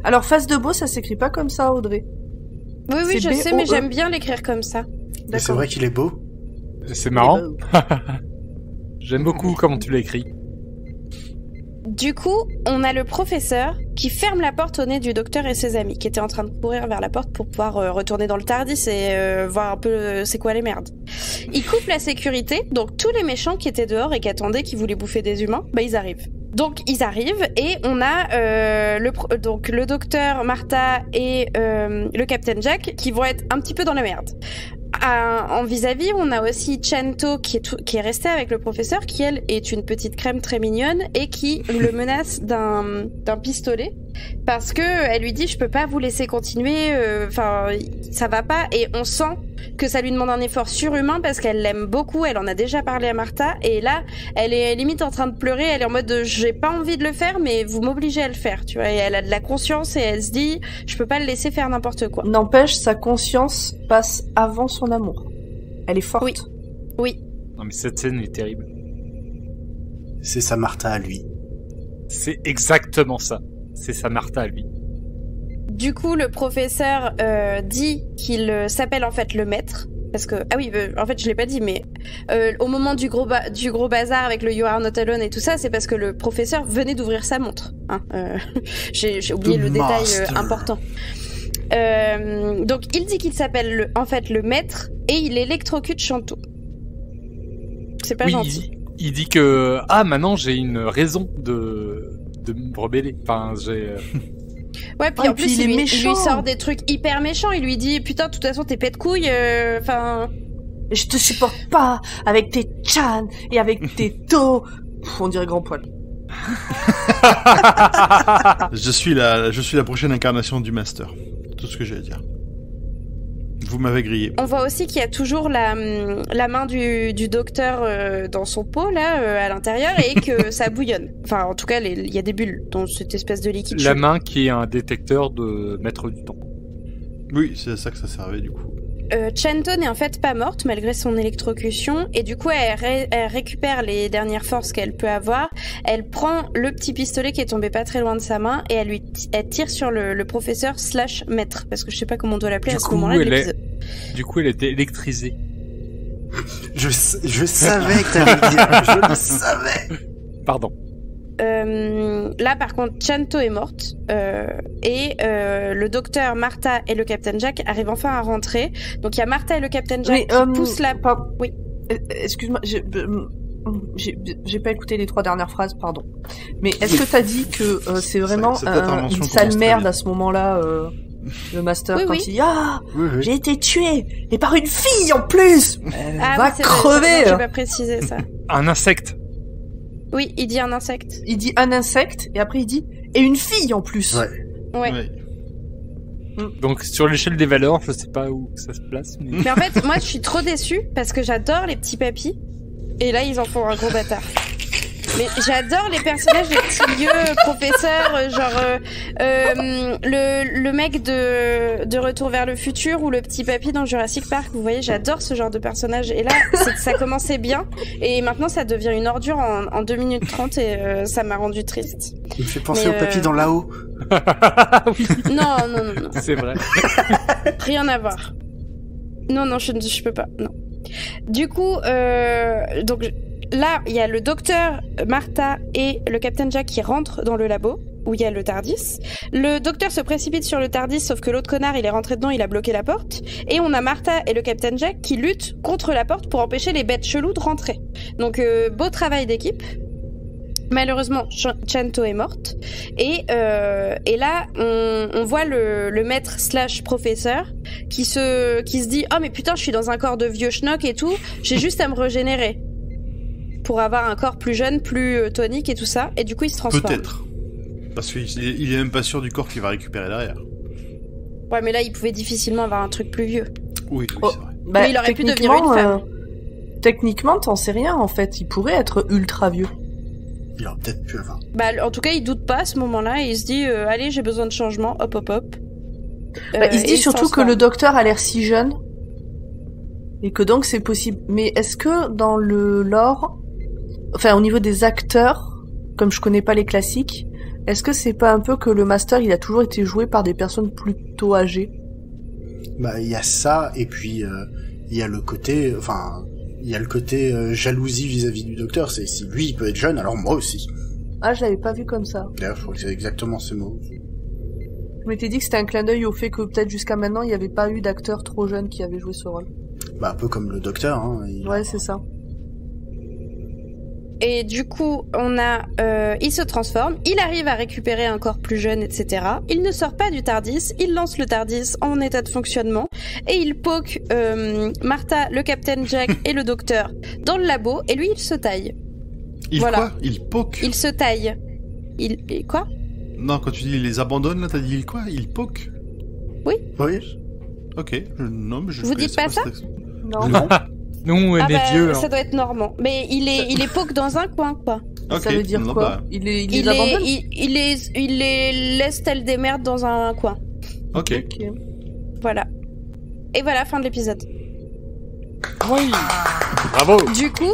Alors face de Beau, ça s'écrit pas comme ça, Audrey. Oui, oui, C'est je sais, mais B-O-E. j'aime bien l'écrire comme ça. Mais c'est vrai qu'il est beau. C'est marrant. Eh ben, J'aime beaucoup comment tu l'as écrit. Du coup, on a le professeur qui ferme la porte au nez du docteur et ses amis, qui étaient en train de courir vers la porte pour pouvoir retourner dans le Tardis et voir un peu c'est quoi les merdes. Il coupe la sécurité, donc tous les méchants qui étaient dehors et qui attendaient, qui voulaient bouffer des humains, bah ils arrivent. Donc ils arrivent et on a donc le docteur, Martha et le Captain Jack qui vont être un petit peu dans la merde. En vis-à-vis, on a aussi Chanto qui est restée avec le professeur, qui elle est une petite crème très mignonne et qui le menace d'un pistolet parce que elle lui dit je peux pas vous laisser continuer, enfin ça va pas, et on sent que ça lui demande un effort surhumain parce qu'elle l'aime beaucoup, elle en a déjà parlé à Martha et là elle est limite en train de pleurer, elle est en mode j'ai pas envie de le faire mais vous m'obligez à le faire, tu vois, et elle a de la conscience et elle se dit je peux pas le laisser faire n'importe quoi. N'empêche, sa conscience passe avant son amour. Elle est forte. Oui. Oui. Non mais cette scène est terrible. C'est sa Martha à lui. C'est exactement ça. C'est sa Martha à lui. Du coup, le professeur dit qu'il s'appelle en fait le maître. Parce que, ah oui, en fait, je l'ai pas dit, mais au moment du gros bazar avec le You Are Not Alone et tout ça, c'est parce que le professeur venait d'ouvrir sa montre. Hein. J'ai oublié The le détail master. important. Donc, il dit qu'il s'appelle en fait le maître et il électrocute Chanto. C'est pas gentil. Il dit que maintenant j'ai une raison de me rebeller. Enfin, j'ai. Ouais, puis Ouais, en puis plus, il est il lui méchant. sort des trucs hyper méchants. Il lui dit, putain, de toute façon, t'es pète couille. Enfin, Je te supporte pas avec tes chan et avec tes to. On dirait grand poil. Je suis la prochaine incarnation du Master. Tout ce que j'ai à dire. Vous m'avez grillé. on voit aussi qu'il y a toujours la main du docteur dans son pot, là, à l'intérieur, et que ça bouillonne. Enfin, en tout cas, il y a des bulles dans cette espèce de liquide. La chaud. main qui est un détecteur de maître du temps. Oui, c'est à ça que ça servait du coup. Chanto n'est en fait pas morte malgré son électrocution, et du coup elle récupère les dernières forces qu'elle peut avoir. Elle prend le petit pistolet qui est tombé pas très loin de sa main et elle tire sur le professeur / maître, parce que je sais pas comment on doit l'appeler à ce moment-là de l'épisode. Du coup, elle était électrisée. Je savais que t'allais le dire. Je le savais. Pardon. Là par contre Chanto est morte et le docteur, Martha et le Captain Jack arrivent enfin à rentrer. Donc il y a Martha et le Captain Jack qui poussent la... Oui. Excuse-moi, j'ai pas écouté les 3 dernières phrases, pardon. Mais est-ce que t'as dit que c'est vraiment Cette intervention une sale commence très merde bien. à ce moment-là, le Master, Oui, quand oui. il dit ah Oui, oui. j'ai été tué et par une fille en plus. Ah, Va oui, c'est vrai, crever. j'ai pas précisé ça. Un insecte. Oui, il dit un insecte. Il dit un insecte et après il dit et une fille en plus. Ouais. Ouais. Ouais. Donc sur l'échelle des valeurs, je sais pas où ça se place, mais Mais en fait, moi, je suis trop déçue parce que j'adore les petits papis. Et là, ils en font un gros bâtard. Mais j'adore les personnages, les petits vieux professeurs, genre le mec de Retour vers le futur ou le petit papy dans Jurassic Park. Vous voyez, j'adore ce genre de personnage. Et là, ça commençait bien et maintenant ça devient une ordure en 2 minutes 30 et ça m'a rendu triste. Il me fait penser au papy dans là-haut. Oui, Non. c'est vrai. Rien à voir. Non, je peux pas. Non. Du coup, donc là, il y a le docteur, Martha et le Captain Jack qui rentrent dans le labo où il y a le TARDIS. Le docteur se précipite sur le TARDIS, sauf que l'autre connard, il est rentré dedans, il a bloqué la porte. Et on a Martha et le Captain Jack qui luttent contre la porte pour empêcher les bêtes cheloues de rentrer. Donc, beau travail d'équipe. Malheureusement, Chanto est morte. Et là, on voit le maître / professeur qui se dit « Oh mais putain, je suis dans un corps de vieux schnock et tout, j'ai juste à me régénérer. » Pour avoir un corps plus jeune, plus tonique et tout ça. Et du coup, il se transforme. Peut-être. Parce qu'il est même pas sûr du corps qu'il va récupérer derrière. Ouais, mais là, il pouvait difficilement avoir un truc plus vieux. Oui, c'est vrai. Bah, mais il aurait pu devenir une femme. Techniquement, t'en sais rien, en fait. Il pourrait être ultra vieux. Il aurait peut-être pu avoir. Bah, en tout cas, il doute pas à ce moment-là et il se dit allez, j'ai besoin de changement, hop. Il se dit surtout que le docteur a l'air si jeune et que donc c'est possible. Mais est-ce que dans le lore, enfin au niveau des acteurs, comme je connais pas les classiques, est-ce que c'est pas un peu que le Master il a toujours été joué par des personnes plutôt âgées? Bah il y a ça et puis il y a le côté, jalousie vis-à-vis du docteur. C'est si lui il peut être jeune, alors moi aussi. Ah, je l'avais pas vu comme ça. D'ailleurs, je crois que c'est exactement ce mot. Je m'étais dit que c'était un clin d'œil au fait que peut-être jusqu'à maintenant il n'y avait pas eu d'acteur trop jeune qui avait joué ce rôle. Bah un peu comme le docteur, hein. Ouais, c'est ça. Et du coup, il se transforme, il arrive à récupérer un corps plus jeune, etc. Il ne sort pas du TARDIS, il lance le TARDIS en état de fonctionnement et il poke Martha, le Captain Jack et le docteur dans le labo et lui il se taille. Quoi? Il poke? Il se taille. Quoi? Non, quand tu dis il les abandonne, là, t'as dit quoi? Il poke? Oui. Ok. Non, mais je Vous dites pas ça? Non. Nous, on est vieux. Ça doit être normand. Mais il est poke dans un coin, quoi. Okay. Ça veut dire quoi? Il les abandonne? Il les laisse telles des merdes dans un coin. Ok. Voilà. Et voilà, fin de l'épisode. Oui. Bravo. Du coup,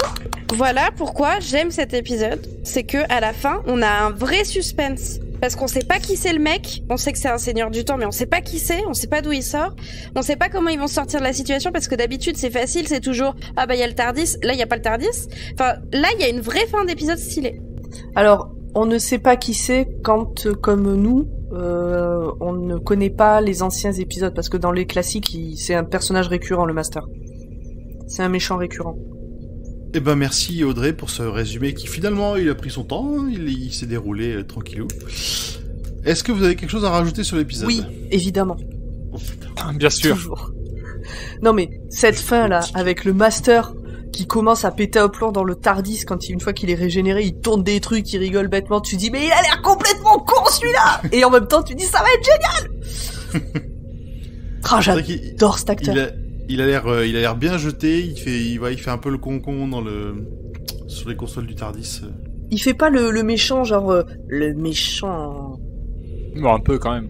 voilà pourquoi j'aime cet épisode. C'est que à la fin, on a un vrai suspense. Parce qu'on sait pas qui c'est le mec, on sait que c'est un seigneur du temps, mais on sait pas qui c'est, on sait pas d'où il sort, on sait pas comment ils vont sortir de la situation, parce que d'habitude c'est facile, c'est toujours ah bah il y a le TARDIS, là il y a pas le TARDIS. Enfin là il y a une vraie fin d'épisode stylée. Alors on ne sait pas qui c'est quand, comme nous, on ne connaît pas les anciens épisodes, parce que dans les classiques c'est un personnage récurrent, le Master. C'est un méchant récurrent. Eh ben merci Audrey pour ce résumé qui finalement il a pris son temps, il s'est déroulé tranquillou. Est-ce que vous avez quelque chose à rajouter sur l'épisode? Oui, évidemment. Oh, putain. Bien sûr. Toujours. Non mais cette fin là, avec le Master qui commence à péter un plomb dans le TARDIS quand une fois qu'il est régénéré, il tourne des trucs, il rigole bêtement, tu dis mais il a l'air complètement con celui-là. Et en même temps tu dis ça va être génial. Ah, j'adore cet acteur. Il a l'air bien jeté. Il fait un peu le con sur les consoles du TARDIS. Il fait pas le méchant, genre le méchant. Bon, un peu quand même.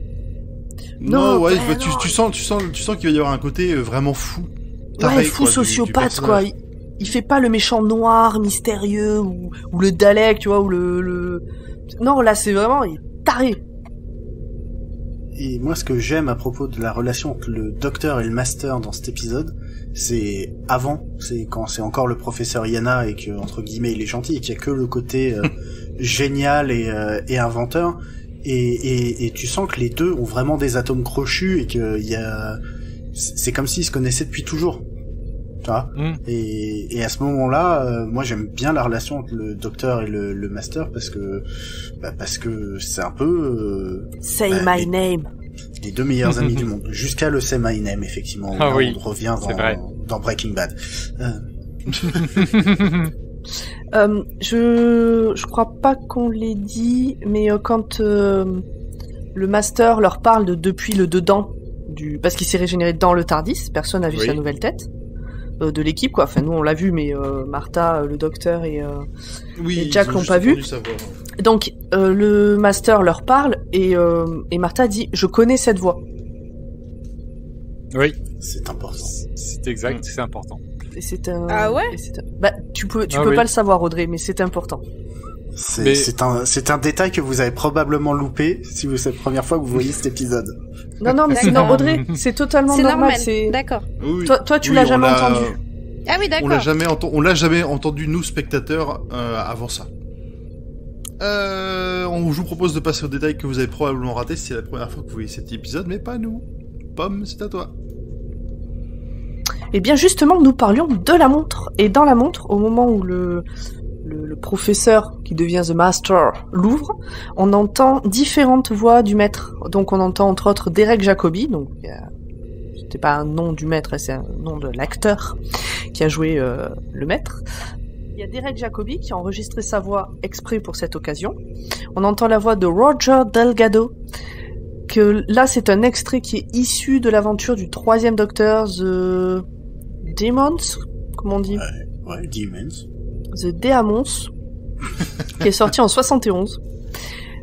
Non, ouais, bah, tu sens qu'il va y avoir un côté vraiment fou. Ouais, fou sociopathe quoi. Il fait pas le méchant noir, mystérieux ou le Dalek, tu vois, ou le. Non, là c'est vraiment il est taré. Et moi, ce que j'aime à propos de la relation entre le docteur et le master dans cet épisode, c'est quand c'est encore le professeur Yana et que, entre guillemets, il est gentil et qu'il y a que le côté génial et inventeur. Et tu sens que les deux ont vraiment des atomes crochus et que c'est comme s'ils se connaissaient depuis toujours. Tu vois? Et à ce moment-là, moi j'aime bien la relation entre le docteur et le master parce que c'est un peu Say my name. Les deux meilleurs amis du monde jusqu'à le Say my name effectivement. Ah là, oui, on revient dans Breaking Bad. Je crois pas qu'on l'ait dit, mais quand le master leur parle depuis le dedans parce qu'il s'est régénéré dans le TARDIS, personne n'a vu sa nouvelle tête. de l'équipe, quoi. Enfin, nous, on l'a vu, mais Martha, le docteur et Jack ils ont l'ont juste pas vu. entendu sa voix. Donc, le Master leur parle et Martha dit « Je connais cette voix Oui, C'est important. c'est exact, c'est important. ». Et c'est un... Ah ouais et c'est un- Bah, tu peux oui. pas le savoir, Audrey, mais c'est important. Mais- C'est un détail que vous avez probablement loupé si c'est la première fois que vous voyez cet épisode. Non, mais D'accord. sinon, Audrey, c'est totalement C'est normal. normal. D'accord. Oui. Toi, tu Oui, l'as on jamais l'a- entendu. Ah oui, On d'accord. l'a jamais entendu, nous, spectateurs, avant ça. Je vous propose de passer aux détails que vous avez probablement ratés si c'est la première fois que vous voyez cet épisode, mais pas nous. Pomme, c'est à toi. Eh bien, justement, nous parlions de la montre. Et dans la montre, au moment où le professeur, qui devient The Master, l'ouvre, on entend différentes voix du maître. Donc, on entend entre autres Derek Jacobi, donc c'était pas un nom du maître, c'est un nom de l'acteur qui a joué le maître. Il y a Derek Jacobi qui a enregistré sa voix exprès pour cette occasion. On entend la voix de Roger Delgado, que là c'est un extrait qui est issu de l'aventure du 3e Docteur, The Demons, comment on dit, Ouais, Demons. The Déamons, qui est sorti en 71.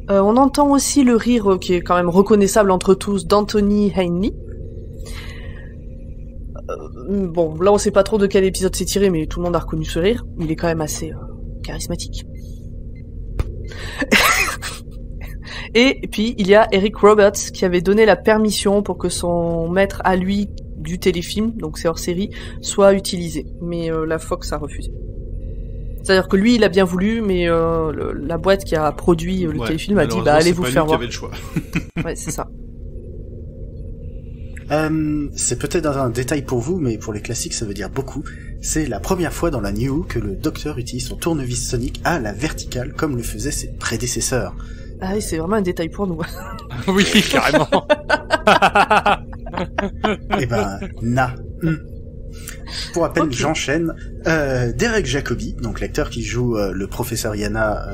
On entend aussi le rire qui est quand même reconnaissable entre tous d'Anthony Ainley. Bon, là on sait pas trop de quel épisode c'est tiré, mais tout le monde a reconnu ce rire. Il est quand même assez charismatique. Et puis il y a Eric Roberts qui avait donné la permission pour que son maître à lui du téléfilm, donc c'est hors série, soit utilisé. Mais la Fox a refusé. C'est-à-dire que lui il a bien voulu, mais la boîte qui a produit le téléfilm a dit bah allez vous faire voir. Avait le choix. Ouais, c'est ça. C'est peut-être un détail pour vous, mais pour les classiques, ça veut dire beaucoup. C'est la première fois dans la New Who que le Docteur utilise son tournevis sonique à la verticale, comme le faisaient ses prédécesseurs. Ah oui, c'est vraiment un détail pour nous. Oui, carrément. Eh ben, Pour rappel, Ok. j'enchaîne. Derek Jacobi, donc l'acteur qui joue le professeur Yana,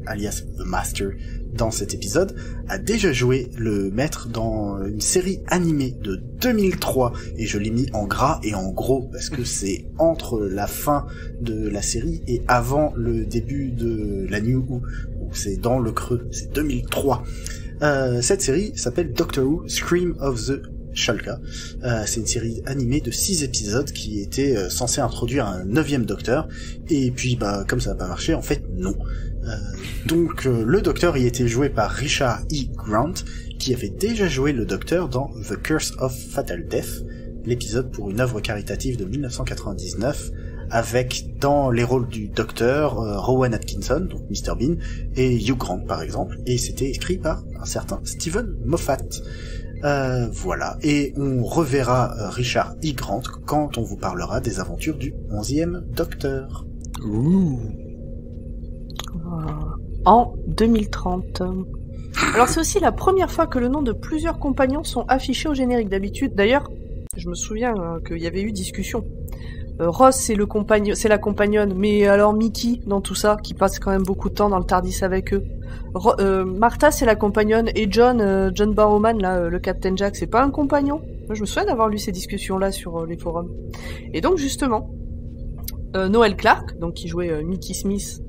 alias The Master, dans cet épisode, a déjà joué le maître dans une série animée de 2003, et je l'ai mis en gras et en gros, parce que c'est entre la fin de la série et avant le début de la New Who, où c'est dans le creux, c'est 2003. Cette série s'appelle Doctor Who Scream of the Shalka. C'est une série animée de 6 épisodes qui était censée introduire un 9e docteur, et puis bah comme ça n'a pas marché, en fait non. Donc le docteur y était joué par Richard E. Grant, qui avait déjà joué le docteur dans The Curse of Fatal Death, l'épisode pour une œuvre caritative de 1999, avec dans les rôles du docteur Rowan Atkinson, donc Mr. Bean, et Hugh Grant par exemple, et c'était écrit par un certain Stephen Moffat. Voilà, et on reverra Richard E. Grant quand on vous parlera des aventures du 11e Docteur. Ouh. En 2030. Alors c'est aussi la première fois que le nom de plusieurs compagnons sont affichés au générique. D'habitude, d'ailleurs, je me souviens qu'il y avait eu discussion. Ross c'est la compagnonne, mais alors Mickey dans tout ça, qui passe quand même beaucoup de temps dans le Tardis avec eux. Martha c'est la compagnonne, et John Barrowman là, le Captain Jack, c'est pas un compagnon. Moi, je me souviens d'avoir lu ces discussions là sur les forums. Et donc justement, Noel Clarke, donc qui jouait Mickey Smith,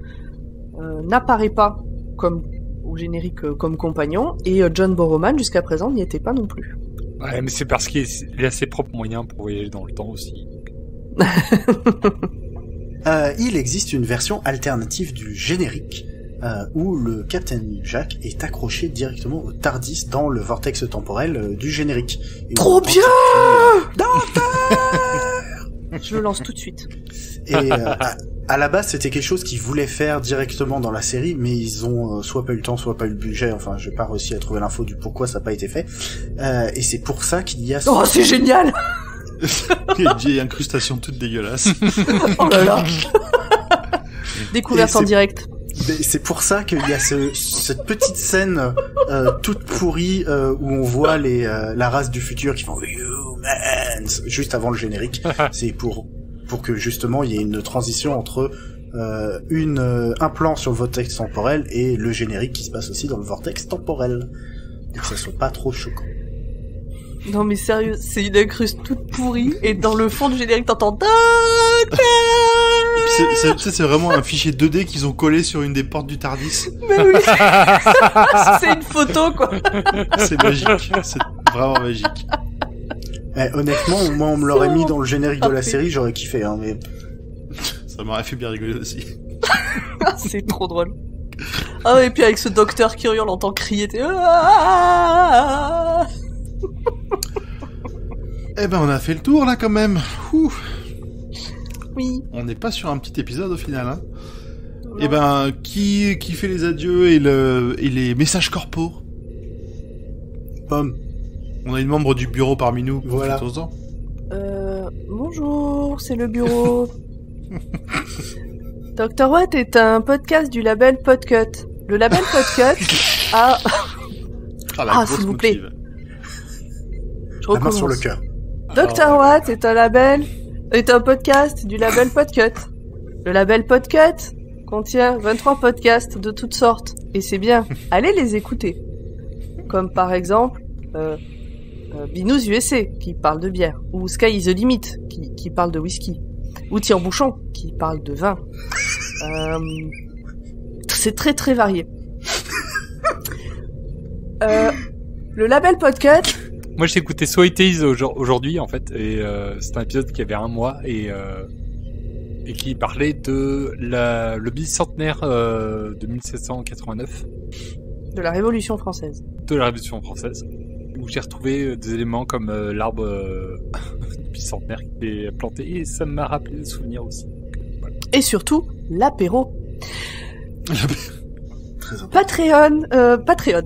n'apparaît pas comme au générique comme compagnon, et John Barrowman jusqu'à présent n'y était pas non plus. Ouais, mais c'est parce qu'il a ses propres moyens pour voyager dans le temps aussi. Il existe une version alternative du générique où le Captain Jack est accroché directement au Tardis dans le vortex temporel du générique. Et Trop on entend bien qu'il Je le lance tout de suite. Et à la base, c'était quelque chose qu'ils voulaient faire directement dans la série, mais ils ont soit pas eu le temps, soit pas eu le budget. Enfin, j'ai pas réussi à trouver l'info du pourquoi ça n'a pas été fait. Et c'est pour ça qu'il y a... Oh, c'est génial. Il y a une vieille incrustation toute dégueulasse. Oh là là. Découverte Et en c'est- direct. C'est pour ça qu'il y a cette petite scène toute pourrie où on voit la race du futur qui font Humans juste avant le générique. C'est pour que justement il y ait une transition entre un plan sur le vortex temporel et le générique qui se passe aussi dans le vortex temporel. Et que ça soit pas trop choquant. Non mais sérieux, c'est une incruste toute pourrie et dans le fond du générique t'entends Docteur. C'est vraiment un fichier 2D qu'ils ont collé sur une des portes du Tardis. Mais oui. C'est une photo quoi. C'est magique, c'est vraiment magique. Honnêtement, moi on me l'aurait mis dans le générique de la série, j'aurais kiffé, hein, mais... Ça m'aurait fait bien rigoler aussi. C'est trop drôle. Ah et puis avec ce docteur qui hurle, on entend crier. Eh ben on a fait le tour là quand même. Ouh. Oui. On n'est pas sur un petit épisode au final. Hein. Eh ben qui fait les adieux et les messages corpaux? Pomme. On a une membre du bureau parmi nous. Voilà. Profitons-en. Bonjour, c'est le bureau. Dr. Watt est un podcast du label Podcut. Le label Podcut a... Ah, s'il vous plaît. motive. Je La main recommence. sur le cœur. Dr. Watt est un podcast du label Podcut. Le label Podcut contient 23 podcasts de toutes sortes. Et c'est bien. Allez les écouter. Comme par exemple... Binous USA, qui parle de bière, ou Sky is the Limit, qui parle de whisky, ou Tire-Bouchon, qui parle de vin. C'est très très varié. Le label Podcut... Moi j'ai écouté So It Is aujourd'hui en fait, et c'est un épisode qui avait 1 mois, et qui parlait de le bicentenaire de 1789. De la Révolution française. De la Révolution française. Où j'ai retrouvé des éléments comme l'arbre bicentenaire qui est planté, et ça m'a rappelé des souvenirs aussi. Voilà. Et surtout, l'apéro. Très important. Patreon.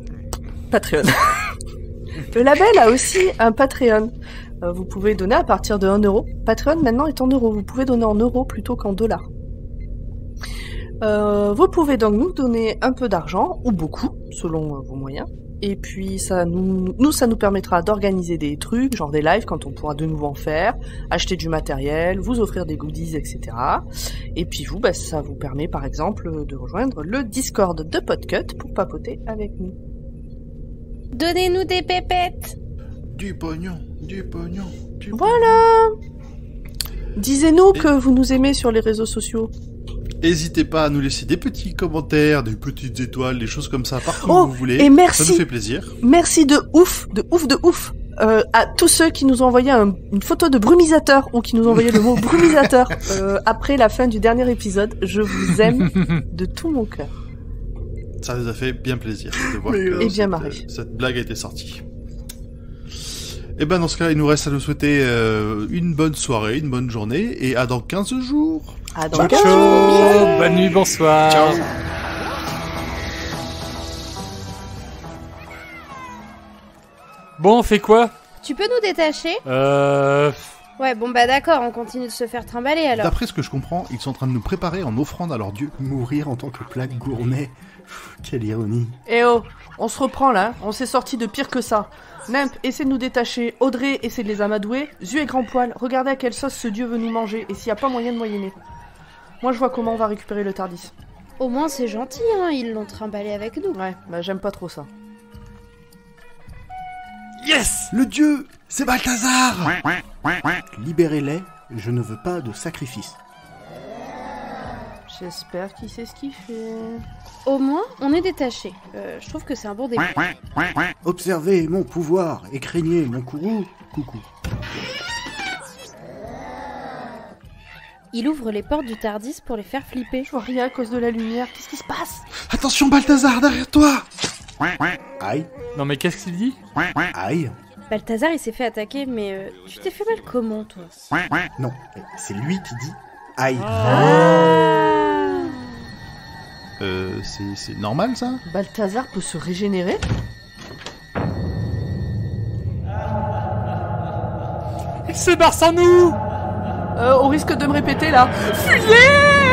Le label a aussi un Patreon. Vous pouvez donner à partir de 1 euro. Patreon maintenant est en euros. Vous pouvez donner en euros plutôt qu'en dollars. Vous pouvez donc nous donner un peu d'argent, ou beaucoup, selon vos moyens. Et puis ça nous permettra d'organiser des trucs, genre des lives quand on pourra de nouveau en faire, acheter du matériel, vous offrir des goodies, etc. Et puis vous, ça vous permet par exemple de rejoindre le Discord de Podcut pour papoter avec nous. Donnez-nous des pépettes. Du pognon. Voilà. Disez-nous que vous nous aimez sur les réseaux sociaux. N'hésitez pas à nous laisser des petits commentaires, des petites étoiles, des choses comme ça partout Oh, où vous voulez. et merci. Ça nous fait plaisir. Merci de ouf à tous ceux qui nous ont envoyé une photo de brumisateur ou qui nous ont envoyé le mot brumisateur après la fin du dernier épisode. Je vous aime de tout mon cœur. Ça nous a fait bien plaisir de voir Et bien marré. cette blague a été sortie. Et ben dans ce cas, il nous reste à nous souhaiter une bonne soirée, une bonne journée, et à dans 15 jours. À dans Ciao, 15 ciao. Bonne nuit, bonsoir. Ciao. Bon, on fait quoi? Tu peux nous détacher? Ouais, bon d'accord, on continue de se faire trimballer alors. D'après ce que je comprends, ils sont en train de nous préparer en offrande à leur dieu. Mourir en tant que plat gourmet. Quelle ironie. Eh oh, on se reprend là, on s'est sorti de pire que ça. Nimp, essaie de nous détacher, Audrey, essaie de les amadouer, Zu et Grand Poil, regardez à quelle sauce ce dieu veut nous manger, et s'il y a pas moyen de moyenner. Moi je vois comment on va récupérer le Tardis. Au moins c'est gentil, hein, ils l'ont trimballé avec nous. Ouais, j'aime pas trop ça. Yes! Le dieu! C'est Balthazar! Libérez-les, je ne veux pas de sacrifice. J'espère qu'il sait ce qu'il fait. Au moins, on est détaché. Je trouve que c'est un bon début. Observez mon pouvoir et craignez mon courroux. Coucou. Il ouvre les portes du Tardis pour les faire flipper. Je vois rien à cause de la lumière, qu'est-ce qui se passe? Attention Balthazar, derrière toi! Aïe, non mais qu'est-ce qu'il dit? aïe. Balthazar, il s'est fait attaquer, mais tu t'es fait mal comment, toi? Non, c'est lui qui dit aïe. C'est normal ça? Balthazar peut se régénérer? Il se barre sans nous! Au risque de me répéter là. Fuyez!